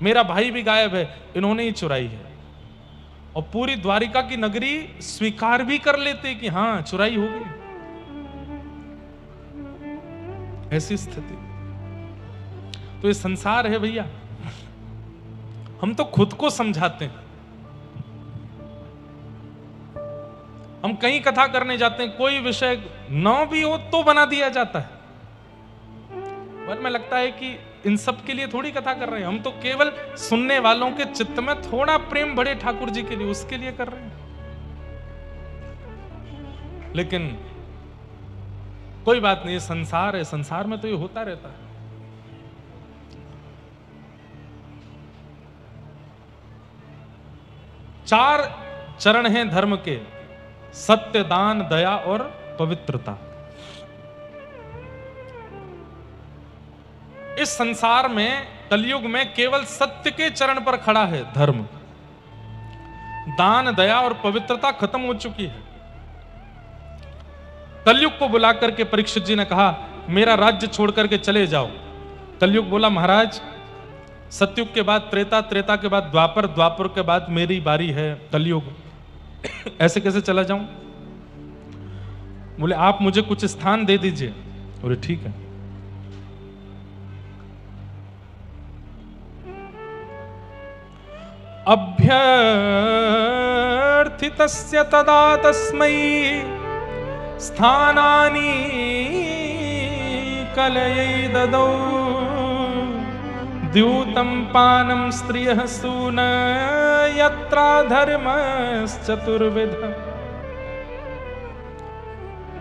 मेरा भाई भी गायब है, इन्होंने ही चुराई है। और पूरी द्वारिका की नगरी स्वीकार भी कर लेते कि हां चुराई हो गई। ऐसी स्थिति। तो ये संसार है भैया। हम तो खुद को समझाते हैं। हम कहीं कथा करने जाते हैं, कोई विषय न भी हो तो बना दिया जाता है। पर में लगता है कि इन सब के लिए थोड़ी कथा कर रहे हैं, हम तो केवल सुनने वालों के चित्त में थोड़ा प्रेम बढ़े ठाकुर जी के लिए, उसके लिए कर रहे हैं। लेकिन कोई बात नहीं, संसार है, संसार में तो ये होता रहता है। चार चरण हैं धर्म के: सत्य, दान, दया और पवित्रता। इस संसार में, कलयुग में, केवल सत्य के चरण पर खड़ा है धर्म। दान, दया और पवित्रता खत्म हो चुकी है। कलयुग को बुलाकर के परीक्षित जी ने कहा, मेरा राज्य छोड़ करके चले जाओ। कलयुग बोला, महाराज सतयुग के बाद त्रेता, त्रेता के बाद द्वापर, द्वापर के बाद मेरी बारी है कलयुग, ऐसे कैसे चला जाऊं? बोले, आप मुझे कुछ स्थान दे दीजिए। बोले, ठीक है। अभ्यर्थितस्य तदा तस्मै स्थानानि कलयै ददौ द्यूतं पानं स्त्रियः सून यत्रा धर्मश्चतुर्विध।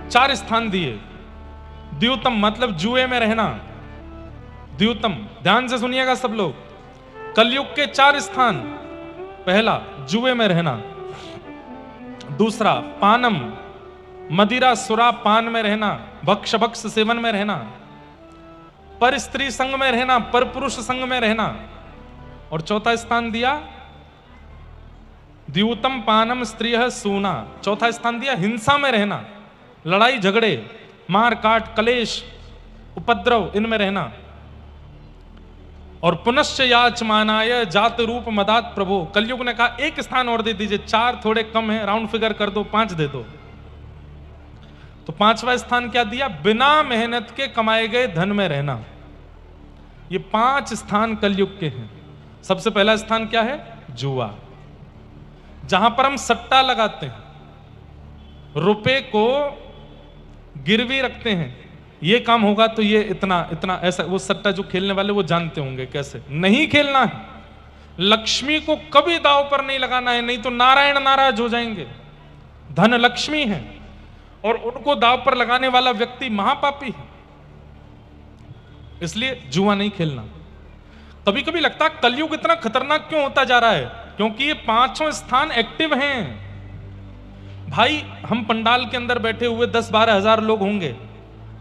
4 स्थान दिए। द्यूतम मतलब जुए में रहना। द्यूतम, ध्यान से सुनिएगा सब लोग। कलयुग के 4 स्थान: पहला जुए में रहना, दूसरा पानम मदिरा सुरा पान में रहना, भक्ष भक्ष सेवन में रहना, पर स्त्री संग में रहना, पर पुरुष संग में रहना, और चौथा स्थान दिया द्यूतम पानम स्त्रियः सूना। चौथा स्थान दिया हिंसा में रहना, लड़ाई झगड़े, मार काट, कलेश, उपद्रव, इनमें रहना। और पुनश्च याचमानाय जात रूप मदात प्रभो। कलयुग ने कहा, एक स्थान और दे दीजिए, 4 थोड़े कम है, राउंड फिगर कर दो, 5 दे दो। तो 5वां स्थान क्या दिया? बिना मेहनत के कमाए गए धन में रहना। ये 5 स्थान कलयुग के हैं। सबसे पहला स्थान क्या है? जुआ, जहां पर हम सट्टा लगाते हैं, रुपए को गिरवी रखते हैं, ये काम होगा तो ये इतना इतना, ऐसा। वो सट्टा जो खेलने वाले वो जानते होंगे कैसे। नहीं खेलना है, लक्ष्मी को कभी दांव पर नहीं लगाना है, नहीं तो नारायण नाराज हो जाएंगे। धन लक्ष्मी है और उनको दांव पर लगाने वाला व्यक्ति महापापी है। इसलिए जुआ नहीं खेलना। कभी कभी लगता है कलयुग इतना खतरनाक क्यों होता जा रहा है? क्योंकि ये 5 स्थान एक्टिव हैं भाई। हम पंडाल के अंदर बैठे हुए 10-12 हजार लोग होंगे,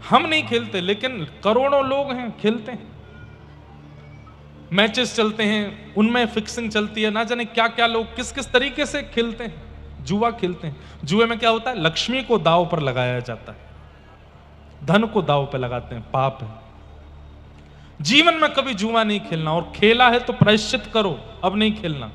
हम नहीं खेलते, लेकिन करोड़ों लोग हैं खेलते हैं। मैचेस चलते हैं, उनमें फिक्सिंग चलती है, ना जाने क्या क्या लोग किस किस तरीके से खेलते हैं। जुआ खेलते हैं। जुए में क्या होता है? लक्ष्मी को दांव पर लगाया जाता है, धन को दांव पर लगाते हैं, पाप है। जीवन में कभी जुआ नहीं खेलना, और खेला है तो प्रायश्चित करो, अब नहीं खेलना।